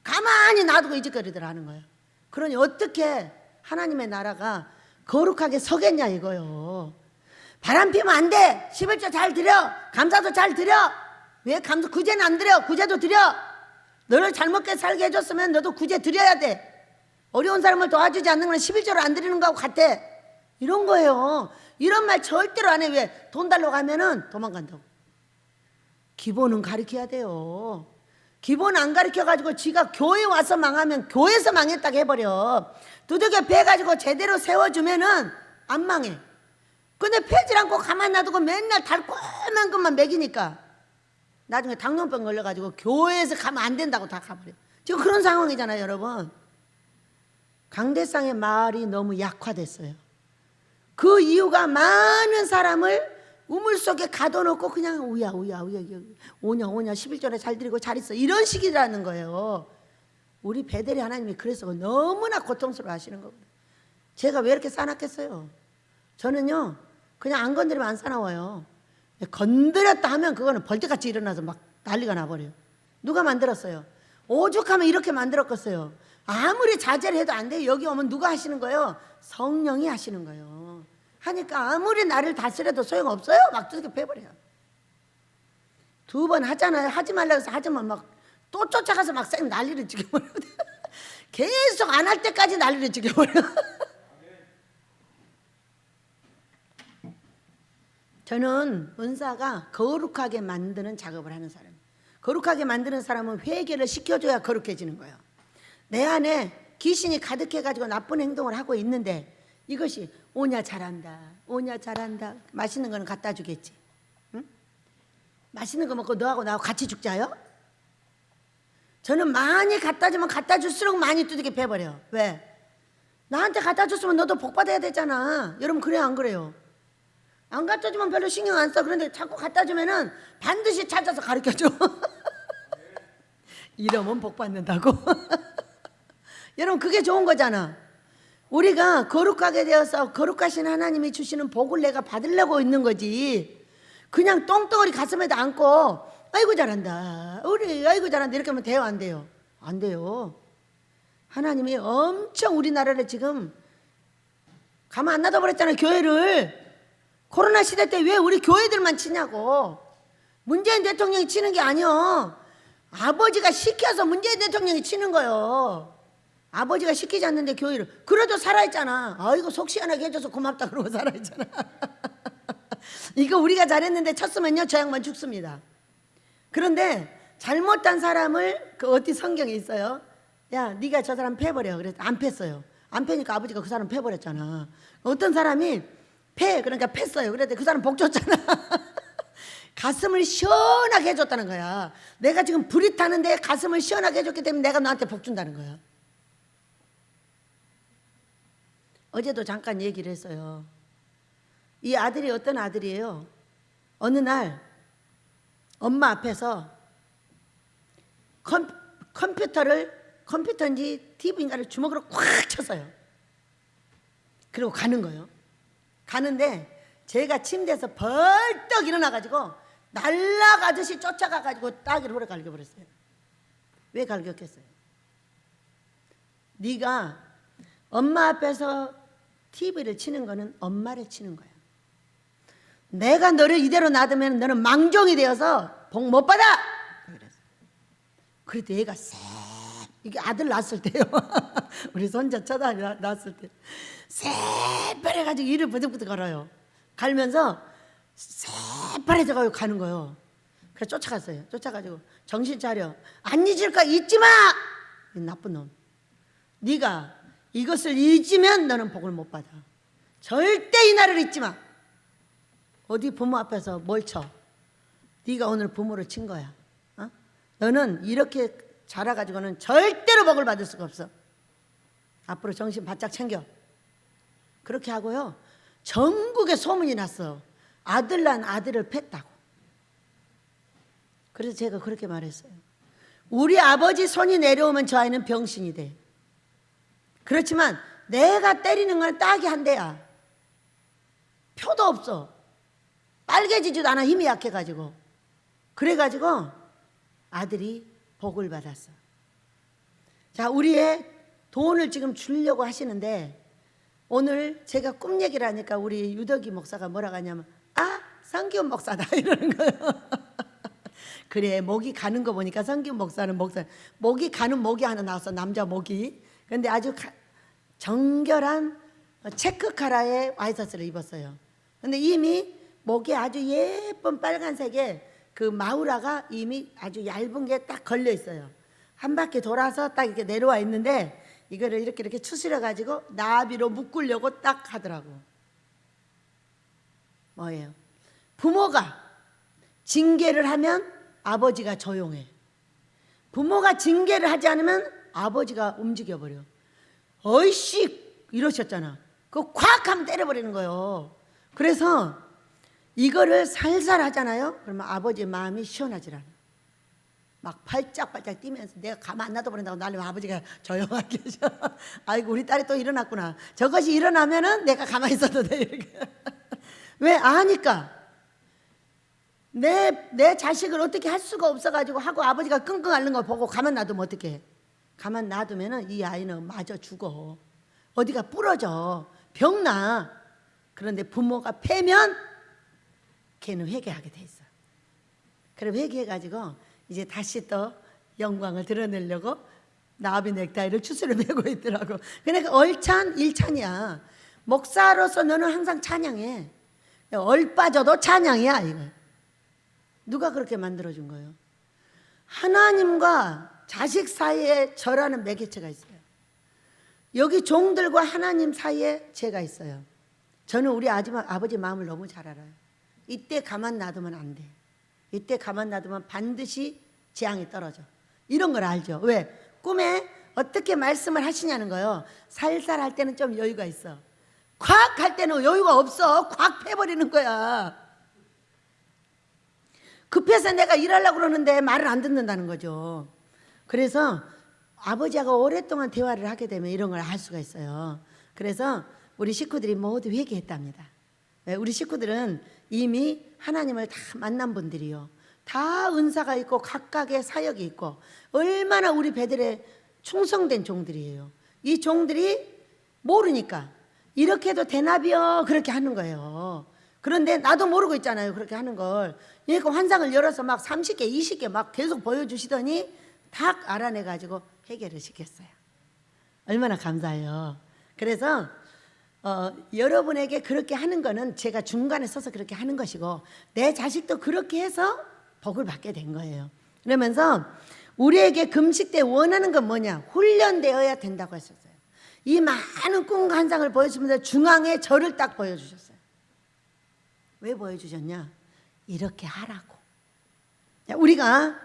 Speaker 1: 가만히 놔두고 이 짓거리들 하는 거야. 그러니 어떻게 하나님의 나라가 거룩하게 서겠냐 이거요. 바람 피면 안 돼. 11조 잘 드려. 감사도 잘 드려. 왜 감사 구제는 안 드려. 구제도 드려. 너를 잘 먹게 살게 해줬으면 너도 구제 드려야 돼. 어려운 사람을 도와주지 않는 건 11조를 안 드리는 거하고 같아. 이런 거예요. 이런 말 절대로 안 해. 왜? 돈 달라고 하면은 도망간다고. 기본은 가르쳐야 돼요. 기본 안 가르쳐가지고 지가 교회 와서 망하면 교회에서 망했다고 해버려. 두들겨 패가지고 제대로 세워주면은 안 망해. 근데 패질 않고 가만 놔두고 맨날 달콤한 것만 먹이니까 나중에 당뇨병 걸려가지고 교회에서 가면 안 된다고 다 가버려. 지금 그런 상황이잖아요 여러분. 강대상의 말이 너무 약화됐어요. 그 이유가 많은 사람을 우물 속에 가둬놓고 그냥 우야 5냐 11절에 잘 드리고 잘 있어 이런 식이라는 거예요. 우리 베델이 하나님이 그래서 너무나 고통스러워 하시는 겁니다. 제가 왜 이렇게 싸놨겠어요? 저는요 그냥 안 건드리면 안 싸나워요. 건드렸다 하면 그거는 벌떼같이 일어나서 막 난리가 나버려요. 누가 만들었어요? 오죽하면 이렇게 만들었겠어요. 아무리 자제를 해도 안 돼요. 여기 오면 누가 하시는 거예요? 성령이 하시는 거예요. 하니까 아무리 나를 다스려도 소용없어요. 막 두들겨 패버려요. 2번 하잖아요. 하지 말라고 해서 하지만 막 또 쫓아가서 막 쌩 난리를 죽여버려요. 계속 안 할 때까지 난리를 죽여버려요. 저는 은사가 거룩하게 만드는 작업을 하는 사람이에요. 거룩하게 만드는 사람은 회개를 시켜줘야 거룩해지는 거예요. 내 안에 귀신이 가득해가지고 나쁜 행동을 하고 있는데 이것이 오냐 잘한다 맛있는 거는 갖다 주겠지. 응? 맛있는 거 먹고 너하고 나하고 같이 죽자요? 저는 많이 갖다 주면 갖다 줄수록 많이 두들겨 패버려. 왜? 나한테 갖다 줬으면 너도 복 받아야 되잖아. 여러분 그래요 안 그래요? 안 갖다 주면 별로 신경 안 써. 그런데 자꾸 갖다 주면은 반드시 찾아서 가르쳐줘. 이러면 복 받는다고. 여러분 그게 좋은 거잖아. 우리가 거룩하게 되어서 거룩하신 하나님이 주시는 복을 내가 받으려고 있는 거지. 그냥 똥덩어리 가슴에다 안고 아이고 잘한다 우리 아이고 잘한다 이렇게 하면 돼요 안 돼요? 안 돼요. 하나님이 엄청 우리나라를 지금 가만 안 놔둬버렸잖아요. 교회를. 코로나 시대 때 왜 우리 교회들만 치냐고. 문재인 대통령이 치는 게 아니요. 아버지가 시켜서 문재인 대통령이 치는 거예요. 아버지가 시키지 않는데 교회를. 그래도 살아있잖아. 아이고 속 시원하게 해줘서 고맙다 그러고 살아있잖아. 이거 우리가 잘했는데 쳤으면요 저 양반 죽습니다. 그런데 잘못한 사람을 그 어디 성경에 있어요. 야 네가 저 사람 패버려. 그래서 안 팼어요. 안 패니까 아버지가 그 사람 패버렸잖아. 어떤 사람이 그러니까 팼어요. 그래도 그 사람 복 줬잖아. 가슴을 시원하게 해줬다는 거야. 내가 지금 불이 타는데 가슴을 시원하게 해줬기 때문에 내가 너한테 복 준다는 거야. 어제도 잠깐 얘기를 했어요. 이 아들이 어떤 아들이에요? 어느 날 엄마 앞에서 컴퓨터인지 TV인가를 주먹으로 꽉 쳤어요. 그리고 가는 거예요. 가는데 제가 침대에서 벌떡 일어나가지고 날라가듯이 쫓아가가지고 따귀를 오래 갈겨버렸어요. 왜 갈겼겠어요? 네가 엄마 앞에서 TV를 치는 거는 엄마를 치는 거야. 내가 너를 이대로 놔두면 너는 망종이 되어서 복 못 받아. 그래도 얘가 이게 아들 낳았을 때요. 우리 손자 첫 아들 낳았을 때 새빨해가지고 이를 부득부득 걸어요. 갈면서 새빨해져가지고 가는 거예요. 그래서 쫓아갔어요. 쫓아가지고 정신 차려. 안 잊을까? 잊지 마. 이 나쁜 놈. 네가 이것을 잊으면 너는 복을 못 받아. 절대 이 날을 잊지 마. 어디 부모 앞에서 뭘 쳐? 네가 오늘 부모를 친 거야. 어? 너는 이렇게 자라가지고는 절대로 복을 받을 수가 없어. 앞으로 정신 바짝 챙겨. 그렇게 하고요. 전국에 소문이 났어. 아들 난 아들을 팼다고. 그래서 제가 그렇게 말했어요. 우리 아버지 손이 내려오면 저 아이는 병신이 돼. 그렇지만 내가 때리는 건 딱이 한 대야. 표도 없어. 빨개지지도 않아. 힘이 약해가지고. 그래가지고 아들이 복을 받았어. 자, 우리의 돈을 지금 주려고 하시는데 오늘 제가 꿈 얘기를 하니까 우리 유덕이 목사가 뭐라고 하냐면 성기훈 목사다 이러는 거예요. 그래, 목이 가는 거 보니까 성기훈 목사는 목이 가는 목이 하나 나왔어. 남자 목이. 근데 아주 정결한 체크 카라의 와이셔츠를 입었어요. 근데 이미 목에 아주 예쁜 빨간색의 그 마우라가 이미 아주 얇은 게 딱 걸려 있어요. 한 바퀴 돌아서 딱 이렇게 내려와 있는데 이거를 이렇게 추스려 가지고 나비로 묶으려고 딱 하더라고. 뭐예요? 부모가 징계를 하면 아버지가 조용해. 부모가 징계를 하지 않으면 아버지가 움직여버려. 어이씨 이러셨잖아. 그거 콱 하면 때려버리는 거예요. 그래서 이거를 살살 하잖아요. 그러면 아버지의 마음이 시원하질 않아. 막 팔짝팔짝 뛰면서 내가 가만 안 놔둬버린다고 날리면 아버지가 조용하게 하셔. 아이고 우리 딸이 또 일어났구나. 저것이 일어나면은 내가 가만히 있어도 돼. 이렇게. 왜? 아니까. 내 자식을 어떻게 할 수가 없어가지고 하고 아버지가 끙끙 앓는 걸 보고 가만 놔두면 어떡해. 가만 놔두면은 이 아이는 마저 죽어. 어디가 부러져. 병나. 그런데 부모가 패면 걔는 회개하게 돼 있어. 그럼 회개해가지고 이제 다시 또 영광을 드러내려고 나비 넥타이를 추스려 매고 있더라고. 그러니까 얼찬 일찬이야. 목사로서 너는 항상 찬양해. 얼빠져도 찬양이야 이거. 누가 그렇게 만들어준 거예요? 하나님과 자식 사이에 저라는 매개체가 있어요. 여기 종들과 하나님 사이에 제가 있어요. 저는 우리 아버지 마음을 너무 잘 알아요. 이때 가만 놔두면 안 돼. 이때 가만 놔두면 반드시 재앙이 떨어져. 이런 걸 알죠. 왜? 꿈에 어떻게 말씀을 하시냐는 거예요. 살살 할 때는 좀 여유가 있어. 콱 할 때는 여유가 없어. 콱 패버리는 거야. 급해서 내가 일하려고 그러는데 말을 안 듣는다는 거죠. 그래서 아버지하고 오랫동안 대화를 하게 되면 이런 걸 알 수가 있어요. 그래서 우리 식구들이 모두 회개했답니다. 우리 식구들은 이미 하나님을 다 만난 분들이요. 다 은사가 있고 각각의 사역이 있고 얼마나 우리 배들의 충성된 종들이에요. 이 종들이 모르니까 이렇게 해도 되나비요 그렇게 하는 거예요. 그런데 나도 모르고 있잖아요. 그렇게 하는 걸. 그러니까 환상을 열어서 막 30개 20개 막 계속 보여주시더니 딱 알아내가지고 해결을 시켰어요. 얼마나 감사해요. 그래서 여러분에게 그렇게 하는 거는 제가 중간에 서서 그렇게 하는 것이고 내 자식도 그렇게 해서 복을 받게 된 거예요. 그러면서 우리에게 금식 때 원하는 건 뭐냐? 훈련되어야 된다고 하셨어요. 이 많은 꿈과 환상을 보여주면서 중앙에 저를 딱 보여주셨어요. 왜 보여주셨냐? 이렇게 하라고. 우리가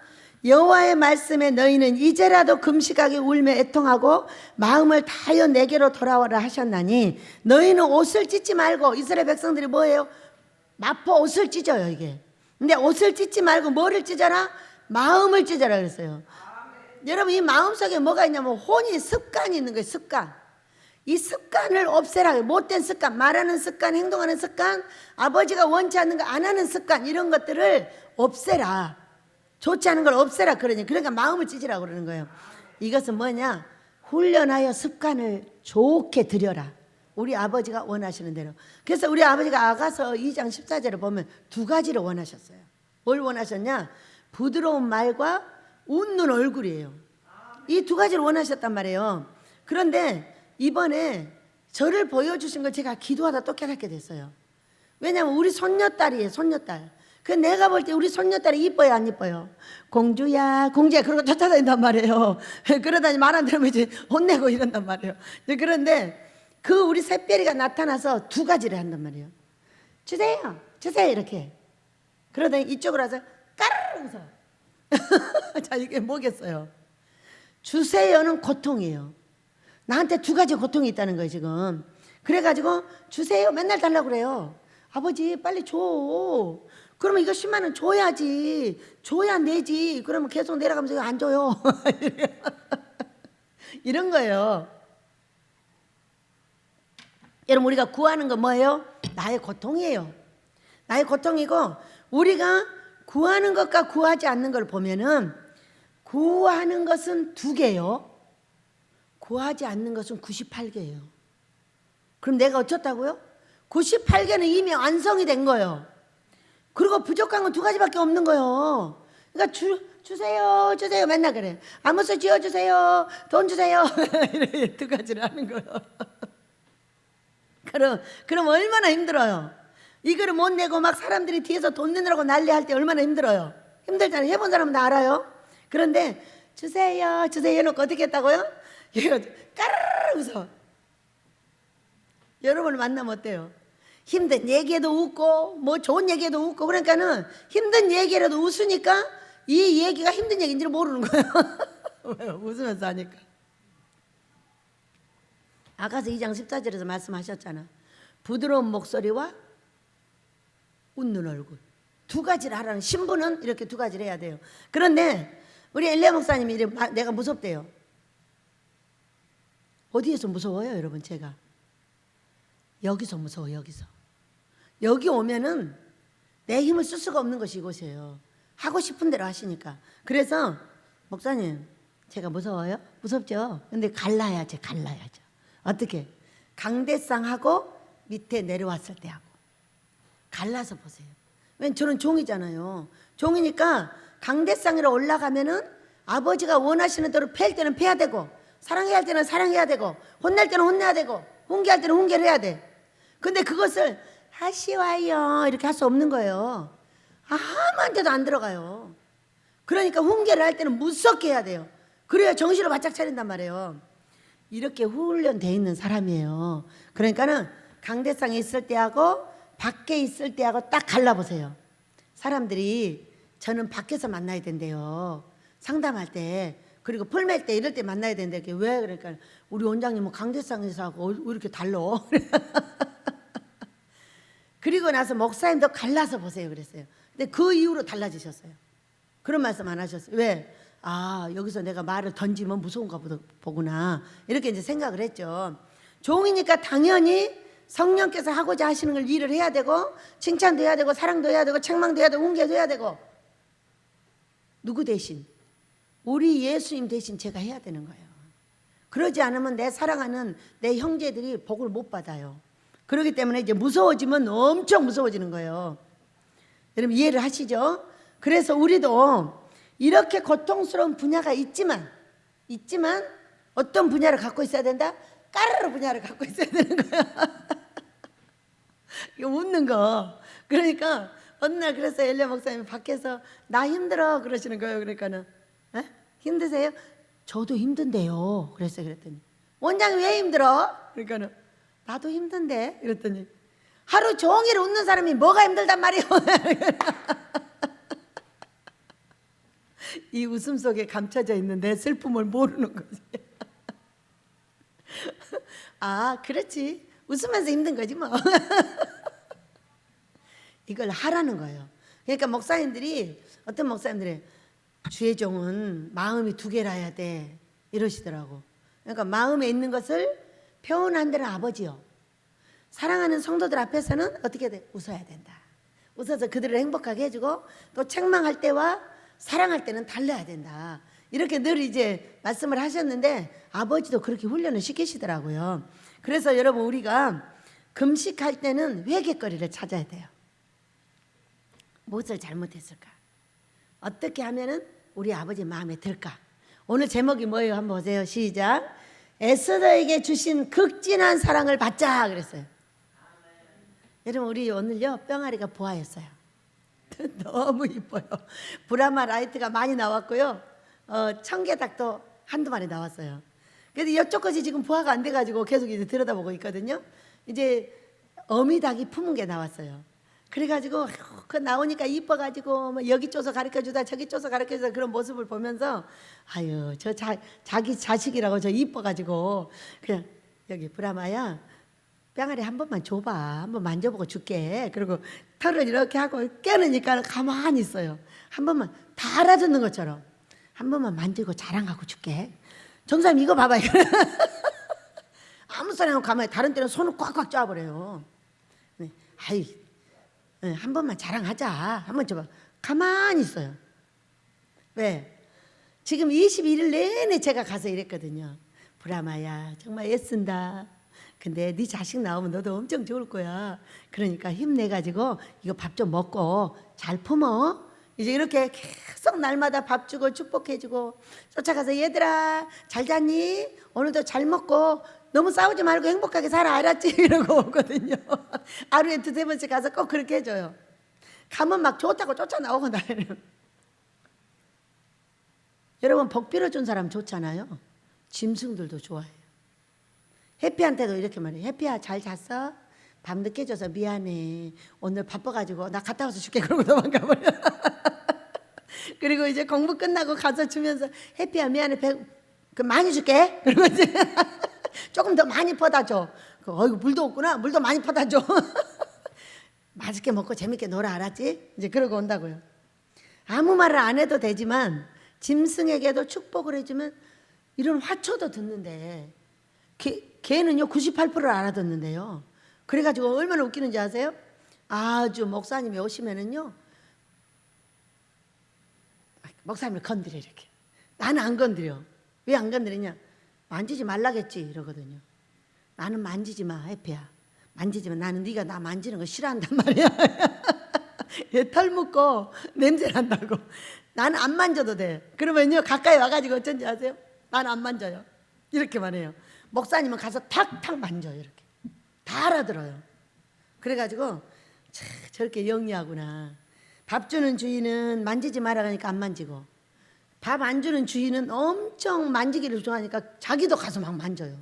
Speaker 1: 여호와의 말씀에 너희는 이제라도 금식하게 울며 애통하고 마음을 다하여 내게로 돌아오라 하셨나니 너희는 옷을 찢지 말고. 이스라엘 백성들이 뭐예요? 마포 옷을 찢어요 이게. 근데 옷을 찢지 말고 뭐를 찢어라? 마음을 찢어라 그랬어요. 여러분 이 마음속에 뭐가 있냐면 혼이 습관이 있는 거예요. 습관. 이 습관을 없애라. 못된 습관, 말하는 습관, 행동하는 습관, 아버지가 원치 않는 거 안 하는 습관, 이런 것들을 없애라. 좋지 않은 걸 없애라 그러니. 그러니까 마음을 찢으라고 그러는 거예요. 이것은 뭐냐? 훈련하여 습관을 좋게 들여라. 우리 아버지가 원하시는 대로. 그래서 우리 아버지가 아가서 2장 14절을 보면 두 가지를 원하셨어요. 뭘 원하셨냐? 부드러운 말과 웃는 얼굴이에요. 이 두 가지를 원하셨단 말이에요. 그런데 이번에 저를 보여주신 걸 제가 기도하다 또 깨닫게 됐어요. 왜냐하면 우리 손녀딸이에요. 손녀딸. 그 내가 볼 때 우리 손녀딸이 이뻐요, 안 이뻐요? 공주야, 공주야, 그러고 쫓아다닌단 말이에요. 그러다니 말 안 들으면 이제 혼내고 이런단 말이에요. 그런데 그 우리 새별이가 나타나서 두 가지를 한단 말이에요. 주세요, 주세요, 이렇게. 그러더니 이쪽으로 와서 까르르 웃어. 자, 이게 뭐겠어요? 주세요는 고통이에요. 나한테 두 가지 고통이 있다는 거예요, 지금. 그래가지고 주세요, 맨날 달라고 그래요. 아버지, 빨리 줘. 그러면 이거 10만 원 줘야지. 줘야 내지. 그러면 계속 내려가면서 이거 안 줘요. 이런 거예요. 여러분, 우리가 구하는 건 뭐예요? 나의 고통이에요. 나의 고통이고, 우리가 구하는 것과 구하지 않는 걸 보면은 구하는 것은 2개요. 구하지 않는 것은 98개예요. 그럼 내가 어쩌다고요? 98개는 이미 완성이 된 거예요. 그리고 부족한 건 2가지밖에 없는 거예요. 그러니까 주세요, 주세요 맨날 그래. 아무서 지어주세요, 돈 주세요. 이렇게 2가지를 하는 거예요. 그럼 얼마나 힘들어요. 이거를 못 내고 막 사람들이 뒤에서 돈 내느라고 난리할 때 얼마나 힘들어요. 힘들잖아요. 해본 사람은 다 알아요. 그런데 주세요, 주세요 해놓고 어떻게 했다고요? 이거 까르르 웃어. 여러분을 만나면 어때요? 힘든 얘기에도 웃고 뭐 좋은 얘기에도 웃고. 그러니까는 힘든 얘기라도 웃으니까 이 얘기가 힘든 얘기인지를 모르는 거예요. 왜요? 웃으면서 하니까. 아가서 2장 14절에서 말씀하셨잖아. 부드러운 목소리와 웃는 얼굴. 2가지를 하라는. 신부는 이렇게 2가지를 해야 돼요. 그런데 우리 엘리야 목사님이 내가 무섭대요. 어디에서 무서워요, 여러분? 제가 여기서 무서워. 여기 오면은 내 힘을 쓸 수가 없는 것이 이곳이에요. 하고 싶은 대로 하시니까. 그래서 목사님, 제가 무서워요? 무섭죠? 근데 갈라야죠. 어떻게? 강대상하고 밑에 내려왔을 때 하고 갈라서 보세요. 왜냐면 저는 종이잖아요. 종이니까 강대상으로 올라가면은 아버지가 원하시는 대로 팰 때는 패야 되고, 사랑해야 할 때는 사랑해야 되고, 혼낼 때는 혼내야 되고, 훈계할 때는 훈계를 해야 돼. 근데 그것을 하시와요 이렇게 할 수 없는 거예요. 아무한테도 안 들어가요. 그러니까 훈계를 할 때는 무섭게 해야 돼요. 그래야 정신을 바짝 차린단 말이에요. 이렇게 훈련되어 있는 사람이에요. 그러니까는 강대상에 있을 때하고 밖에 있을 때하고 딱 갈라보세요. 사람들이 저는 밖에서 만나야 된대요. 상담할 때, 그리고 풀맬 때, 이럴 때 만나야 된대. 왜? 그러니까 우리 원장님은 강대상에서 하고 왜 이렇게 달라? 그리고 나서 목사님도 갈라서 보세요 그랬어요. 근데 그 이후로 달라지셨어요. 그런 말씀 안 하셨어요. 왜? 아, 여기서 내가 말을 던지면 무서운가 보구나, 이렇게 이제 생각을 했죠. 종이니까 당연히 성령께서 하고자 하시는 걸 일을 해야 되고, 칭찬도 해야 되고, 사랑도 해야 되고, 책망도 해야 되고, 훈계도 해야 되고. 누구 대신? 우리 예수님 대신 제가 해야 되는 거예요. 그러지 않으면 내 사랑하는 내 형제들이 복을 못 받아요. 그렇기 때문에 이제 무서워지면 엄청 무서워지는 거예요. 여러분 이해를 하시죠? 그래서 우리도 이렇게 고통스러운 분야가 있지만 어떤 분야를 갖고 있어야 된다? 까르르 분야를 갖고 있어야 되는 거야. 이거 웃는 거. 그러니까 어느 날 그래서 엘리야 목사님이 밖에서 나 힘들어 그러시는 거예요. 그러니까는 에? 힘드세요? 저도 힘든데요. 그랬더니 원장이 왜 힘들어? 그러니까는 나도 힘든데. 이랬더니 하루 종일 웃는 사람이 뭐가 힘들단 말이에요. 이 웃음 속에 감춰져 있는 내 슬픔을 모르는 거지. 아, 그렇지. 웃으면서 힘든 거지 뭐. 이걸 하라는 거예요. 그러니까 목사님들이, 어떤 목사님들이 주의 종은 마음이 2개라 해야 돼 이러시더라고. 그러니까 마음에 있는 것을 표현한 데는 아버지요. 사랑하는 성도들 앞에서는 어떻게 돼? 웃어야 된다. 웃어서 그들을 행복하게 해주고 또 책망할 때와 사랑할 때는 달라야 된다. 이렇게 늘 이제 말씀을 하셨는데 아버지도 그렇게 훈련을 시키시더라고요. 그래서 여러분 우리가 금식할 때는 회개거리를 찾아야 돼요. 무엇을 잘못했을까? 어떻게 하면은 우리 아버지 마음에 들까? 오늘 제목이 뭐예요? 한번 보세요. 시작. 에스더에게 주신 극진한 사랑을 받자 그랬어요. 여러분 우리 오늘요 뿅아리가 보아였어요. 너무 이뻐요. 브라마 라이트가 많이 나왔고요. 청개닭도 한두 마리 나왔어요. 그래도 이쪽까지 지금 부화가 안 돼가지고 계속 이제 들여다보고 있거든요. 이제 어미닭이 품은 게 나왔어요. 그래가지고 그 나오니까 이뻐가지고 뭐 여기 쪼서 가르쳐주다 저기 쪼서 가르쳐주다 그런 모습을 보면서 아유 저 자기 자식이라고 저 이뻐가지고 그냥 여기 브라마야 뿅아리 한 번만 줘봐. 한번 만져보고 줄게. 그리고 털을 이렇게 하고 깨느니까 가만히 있어요. 한 번만 다 알아듣는 것처럼 한 번만 만지고 자랑하고 줄게. 정사님 이거 봐봐요. 아무 소리 안 하고 가만히 다른 때는 손을 꽉꽉 쥐어버려요. 아이 한 번만 자랑하자. 한번 줘봐. 가만히 있어요. 왜? 지금 21일 내내 제가 가서 이랬거든요. 브라마야 정말 애쓴다. 근데 네 자식 나오면 너도 엄청 좋을 거야. 그러니까 힘내가지고 이거 밥 좀 먹고 잘 품어. 이제 이렇게 계속 날마다 밥 주고 축복해주고 쫓아가서 얘들아 잘 잤니? 오늘도 잘 먹고 너무 싸우지 말고 행복하게 살아 알았지? 이러고 오거든요. 하루에 두세 번씩 가서 꼭 그렇게 해줘요. 가면 막 좋다고 쫓아나오고 나요. 여러분 복 빌어준 사람 좋잖아요. 짐승들도 좋아해요. 해피한테도 이렇게 말해요. 해피야 잘 잤어? 밤 늦게 줘서 미안해. 오늘 바빠가지고 나 갔다 와서 줄게. 그러고 도망가버려. 그리고 이제 공부 끝나고 가서 주면서 해피야 미안해. 그 많이 줄게. 그리고 이제 조금 더 많이 퍼다 줘. 어이구 물도 없구나. 물도 많이 퍼다 줘. 맛있게 먹고 재밌게 놀아 알았지? 이제 그러고 온다고요. 아무 말을 안 해도 되지만 짐승에게도 축복을 해주면 이런 화초도 듣는데 걔는요 98%를 알아듣는데요. 그래가지고 얼마나 웃기는지 아세요? 아주 목사님이 오시면은요 목사님을 건드려 이렇게. 나는 안 건드려. 왜 안 건드리냐? 만지지 말라겠지 이러거든요. 나는 만지지 마 해피야. 만지지 마. 나는 네가 나 만지는 거 싫어한단 말이야. 얘 털 묻고 냄새 난다고. 나는 안 만져도 돼. 그러면요 가까이 와가지고 어쩐지 아세요? 나는 안 만져요. 이렇게 말해요. 목사님은 가서 탁탁 만져요. 이렇게 다 알아들어요. 그래가지고 저렇게 영리하구나. 밥 주는 주인은 만지지 마라 하니까 안 만지고 밥 안 주는 주인은 엄청 만지기를 좋아하니까 자기도 가서 막 만져요.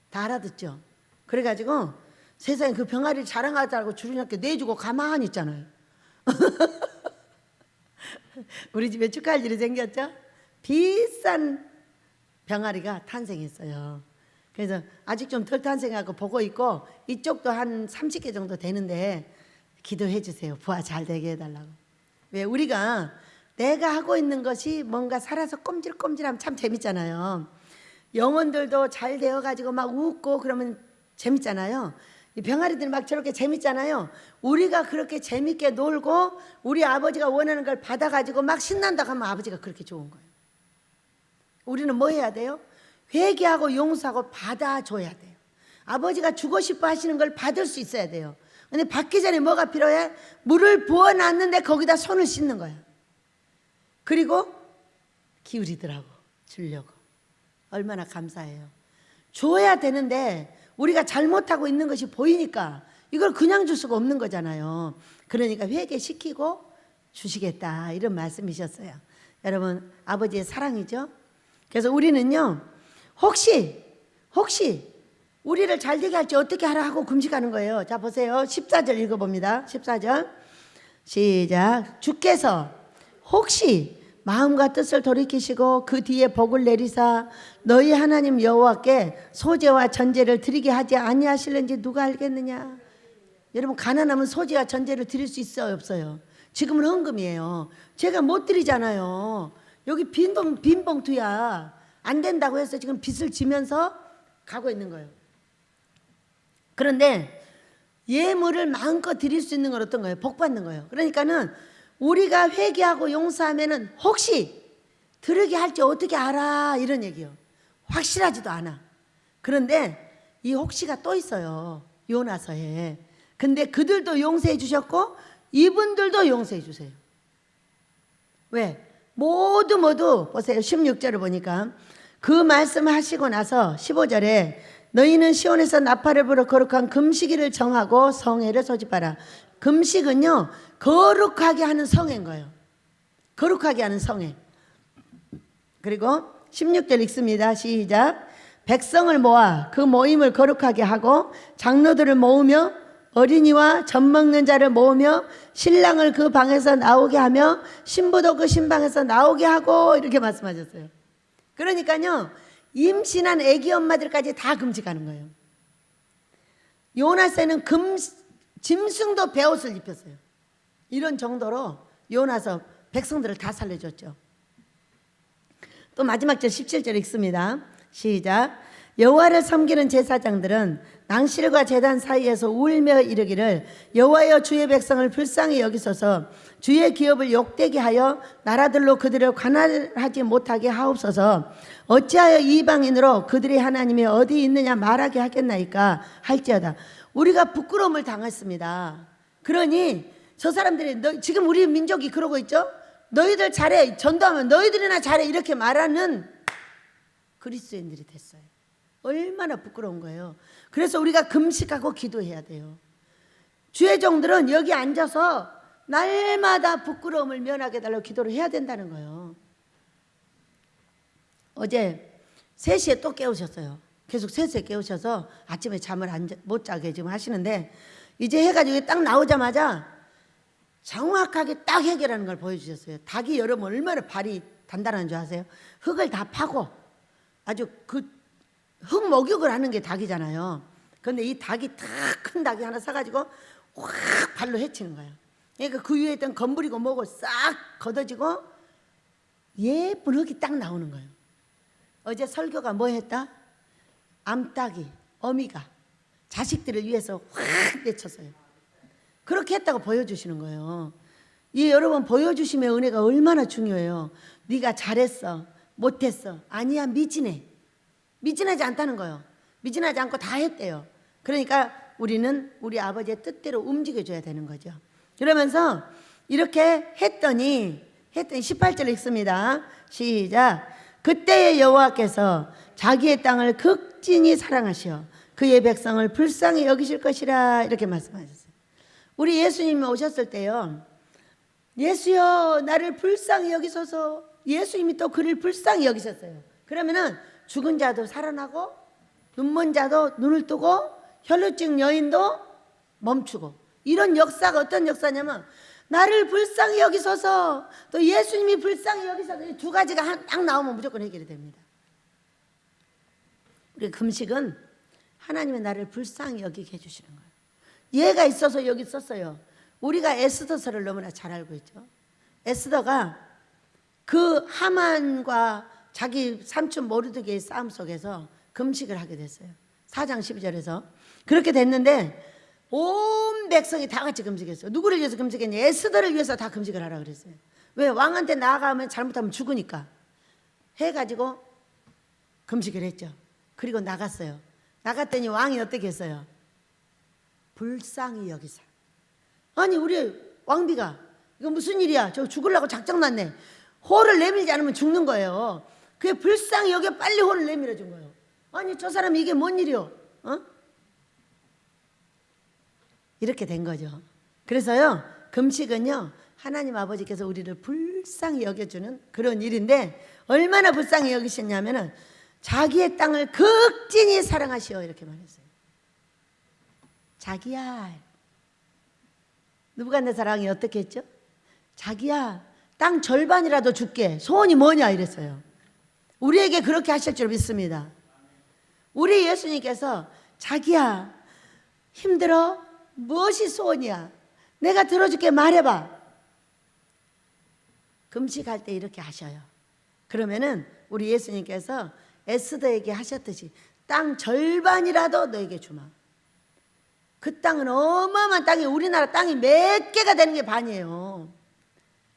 Speaker 1: 다 알아듣죠. 그래가지고 세상에 그 병아리를 자랑하자고 주인한테 내주고 가만히 있잖아요. 우리 집에 축하할 일이 생겼죠. 비싼 병아리가 탄생했어요. 그래서 아직 좀 덜 탄생하고 보고 있고 이쪽도 한 30개 정도 되는데 기도해 주세요. 부화 잘 되게 해달라고. 왜? 우리가 내가 하고 있는 것이 뭔가 살아서 꼼질꼼질하면 참 재밌잖아요. 영혼들도 잘 되어가지고 막 웃고 그러면 재밌잖아요. 이 병아리들이 막 저렇게 재밌잖아요. 우리가 그렇게 재밌게 놀고 우리 아버지가 원하는 걸 받아가지고 막 신난다고 하면 아버지가 그렇게 좋은 거예요. 우리는 뭐 해야 돼요? 회개하고 용서하고 받아줘야 돼요. 아버지가 주고 싶어 하시는 걸 받을 수 있어야 돼요. 근데 받기 전에 뭐가 필요해? 물을 부어놨는데 거기다 손을 씻는 거야. 그리고 기울이더라고. 주려고. 얼마나 감사해요. 줘야 되는데 우리가 잘못하고 있는 것이 보이니까 이걸 그냥 줄 수가 없는 거잖아요. 그러니까 회개시키고 주시겠다 이런 말씀이셨어요. 여러분 아버지의 사랑이죠. 그래서 우리는요 혹시 우리를 잘되게 할지 어떻게 하라 하고 금식하는 거예요. 자 보세요. 14절 읽어봅니다. 14절 시작. 주께서 혹시 마음과 뜻을 돌이키시고 그 뒤에 복을 내리사 너희 하나님 여호와께 소제와 전제를 드리게 하지 아니하실는지 누가 알겠느냐. 여러분 가난하면 소제와 전제를 드릴 수 있어요 없어요? 지금은 헌금이에요. 제가 못 드리잖아요. 여기 빈 봉투야. 안 된다고 해서 지금 빚을 지면서 가고 있는 거예요. 그런데 예물을 마음껏 드릴 수 있는 건 어떤 거예요? 복 받는 거예요. 그러니까는 우리가 회개하고 용서하면은 혹시 들으게 할지 어떻게 알아? 이런 얘기요. 확실하지도 않아. 그런데 이 혹시가 또 있어요. 요나서에. 근데 그들도 용서해 주셨고 이분들도 용서해 주세요. 왜? 모두 보세요. 16절을 보니까 그 말씀하시고 나서 15절에 너희는 시온에서 나팔을 불어 거룩한 금식일을 정하고 성회를 소집하라. 금식은요 거룩하게 하는 성회인 거예요. 거룩하게 하는 성회. 그리고 16절 읽습니다. 시작. 백성을 모아 그 모임을 거룩하게 하고 장로들을 모으며 어린이와 젖 먹는 자를 모으며 신랑을 그 방에서 나오게 하며 신부도 그 신방에서 나오게 하고 이렇게 말씀하셨어요. 그러니까요 임신한 아기 엄마들까지 다 금식하는 거예요. 요나서는 짐승도 베옷을 입혔어요. 이런 정도로 요나서 백성들을 다 살려줬죠. 또 마지막 절 17절 읽습니다. 시작. 여호와를 섬기는 제사장들은 낭실과 제단 사이에서 울며 이르기를 여호와여 주의 백성을 불쌍히 여기소서 주의 기업을 욕되게 하여 나라들로 그들을 관할하지 못하게 하옵소서 어찌하여 이방인으로 그들의 하나님이 어디 있느냐 말하게 하겠나이까 할지어다. 우리가 부끄러움을 당했습니다. 그러니 저 사람들이 지금 우리 민족이 그러고 있죠. 너희들 잘해 전도하면 너희들이나 잘해 이렇게 말하는 그리스도인들이 됐어요. 얼마나 부끄러운 거예요. 그래서 우리가 금식하고 기도해야 돼요. 주의 종들은 여기 앉아서 날마다 부끄러움을 면하게 해달라고 기도를 해야 된다는 거예요. 어제 3시에 또 깨우셨어요. 계속 3시에 깨우셔서 아침에 잠을 못 자게 지금 하시는데 이제 해가 지고 딱 나오자마자 정확하게 딱 해결하는 걸 보여주셨어요. 닭이 여러분 얼마나 발이 단단한 줄 아세요? 흙을 다 파고 아주 그 흙 목욕을 하는 게 닭이잖아요. 그런데 이 닭이 딱 큰 닭이 하나 사가지고 확 발로 헤치는 거예요. 그러니까 그 위에 있던 건물이고 뭐고 싹 걷어지고 예쁜 흙이 딱 나오는 거예요. 어제 설교가 뭐 했다? 암탉이 어미가 자식들을 위해서 확 내쳤어요. 그렇게 했다고 보여주시는 거예요. 이 여러분 보여주심의 은혜가 얼마나 중요해요. 네가 잘했어 못했어 아니야 미진하지 않다는 거예요. 미진하지 않고 다 했대요. 그러니까 우리는 우리 아버지의 뜻대로 움직여줘야 되는 거죠. 그러면서 이렇게 했더니 18절 읽습니다. 시작. 그때의 여호와께서 자기의 땅을 극진히 사랑하시어 그의 백성을 불쌍히 여기실 것이라 이렇게 말씀하셨어요. 우리 예수님이 오셨을 때요. 예수여 나를 불쌍히 여기소서. 예수님이 또 그를 불쌍히 여기셨어요. 그러면은 죽은 자도 살아나고 눈먼 자도 눈을 뜨고 혈루증 여인도 멈추고 이런 역사가 어떤 역사냐면 나를 불쌍히 여기소서 또 예수님이 불쌍히 여기소서 이 두 가지가 딱 나오면 무조건 해결이 됩니다. 우리 금식은 하나님의 나를 불쌍히 여기게 해주시는 거예요. 얘가 있어서 여기 있었어요. 우리가 에스더서를 너무나 잘 알고 있죠. 에스더가 그 하만과 자기 삼촌 모르드게의 싸움 속에서 금식을 하게 됐어요. 4장 12절에서 그렇게 됐는데 온 백성이 다 같이 금식했어요. 누구를 위해서 금식했냐? 에스더를 위해서 다 금식을 하라 그랬어요. 왜? 왕한테 나아가면 잘못하면 죽으니까 해가지고 금식을 했죠. 그리고 나갔어요. 나갔더니 왕이 어떻게 했어요? 불쌍히 여기사. 아니 우리 왕비가 이거 무슨 일이야? 저 죽으려고 작정났네. 호를 내밀지 않으면 죽는 거예요. 그게 불쌍히 여기 빨리 호를 내밀어 준 거예요. 아니 저 사람 이게 뭔 일이요? 이렇게 된 거죠. 그래서요 금식은요 하나님 아버지께서 우리를 불쌍히 여겨주는 그런 일인데 얼마나 불쌍히 여기셨냐면은 자기의 땅을 극진히 사랑하시오 이렇게 말했어요. 자기야 누부갓네살 사랑이 어떻게 했죠? 자기야 땅 절반이라도 줄게 소원이 뭐냐 이랬어요. 우리에게 그렇게 하실 줄 믿습니다. 우리 예수님께서 자기야 힘들어? 무엇이 소원이야? 내가 들어줄게 말해봐. 금식할 때 이렇게 하셔요. 그러면은 우리 예수님께서 에스더에게 하셨듯이 땅 절반이라도 너에게 주마. 그 땅은 어마어마한 땅이 우리나라 땅이 몇 개가 되는 게 반이에요.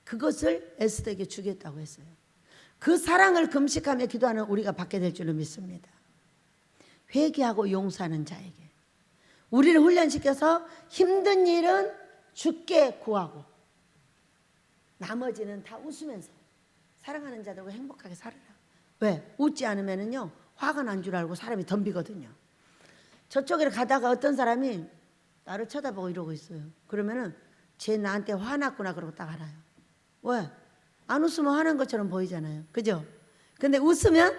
Speaker 1: 그것을 에스더에게 주겠다고 했어요. 그 사랑을 금식하며 기도하는 우리가 받게 될 줄로 믿습니다. 회개하고 용서하는 자에게 우리를 훈련시켜서 힘든 일은 주께 구하고 나머지는 다 웃으면서 사랑하는 자들과 행복하게 살아라. 왜? 웃지 않으면은요 화가 난 줄 알고 사람이 덤비거든요. 저쪽에 가다가 어떤 사람이 나를 쳐다보고 이러고 있어요. 그러면은 쟤 나한테 화났구나 그러고 딱 알아요. 왜? 안 웃으면 화난 것처럼 보이잖아요. 그죠? 근데 웃으면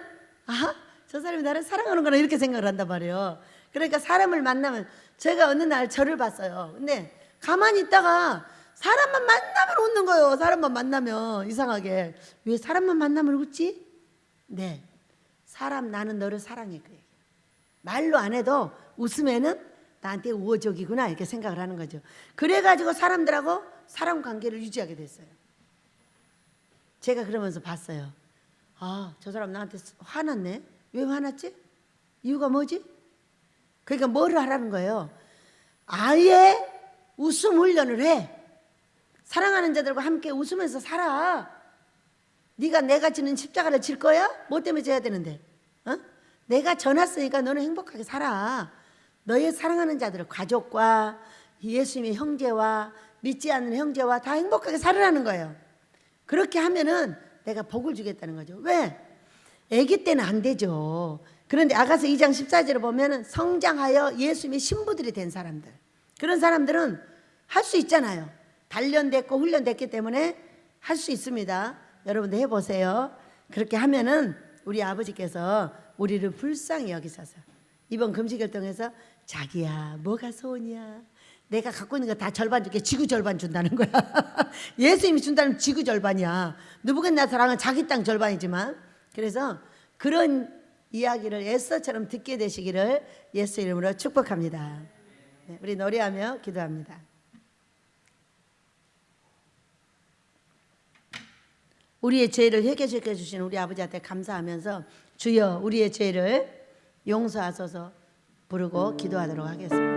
Speaker 1: 아하 저 사람이 나를 사랑하는구나 이렇게 생각을 한단 말이에요. 그러니까 사람을 만나면 제가 어느 날 저를 봤어요. 근데 가만히 있다가 사람만 만나면 웃는 거예요. 사람만 만나면 이상하게. 왜 사람만 만나면 웃지? 네, 사람 나는 너를 사랑해 그 얘기. 말로 안 해도 웃으면은 나한테 우호적이구나 이렇게 생각을 하는 거죠. 그래가지고 사람들하고 사람 관계를 유지하게 됐어요. 제가 그러면서 봤어요. 아, 저 사람 나한테 화났네. 왜 화났지? 이유가 뭐지? 그러니까 뭐를 하라는 거예요? 아예 웃음 훈련을 해. 사랑하는 자들과 함께 웃으면서 살아. 네가 내가 지는 십자가를 질 거야? 뭐 때문에 져야 되는데? 어? 내가 져놨으니까 너는 행복하게 살아. 너의 사랑하는 자들을 가족과 예수님의 형제와 믿지 않는 형제와 다 행복하게 살으라는 거예요. 그렇게 하면은 내가 복을 주겠다는 거죠. 왜? 아기 때는 안 되죠. 그런데 아가서 2장 14절을 보면은 성장하여 예수님의 신부들이 된 사람들, 그런 사람들은 할 수 있잖아요. 단련됐고 훈련됐기 때문에 할 수 있습니다. 여러분들 해보세요. 그렇게 하면은 우리 아버지께서 우리를 불쌍히 여기셔서 이번 금식결정에서 자기야 뭐가 소원이야, 내가 갖고 있는 거 다 절반 줄게. 지구 절반 준다는 거야. 예수님이 준다는 지구 절반이야. 느부갓네살은 자기 땅 절반이지만. 그래서 그런 이야기를 에스더처럼 듣게 되시기를 예수 이름으로 축복합니다. 네, 우리 노래하며 기도합니다. 우리의 죄를 회개시켜 주신 우리 아버지한테 감사하면서 주여 우리의 죄를 용서하소서 부르고 기도하도록 하겠습니다.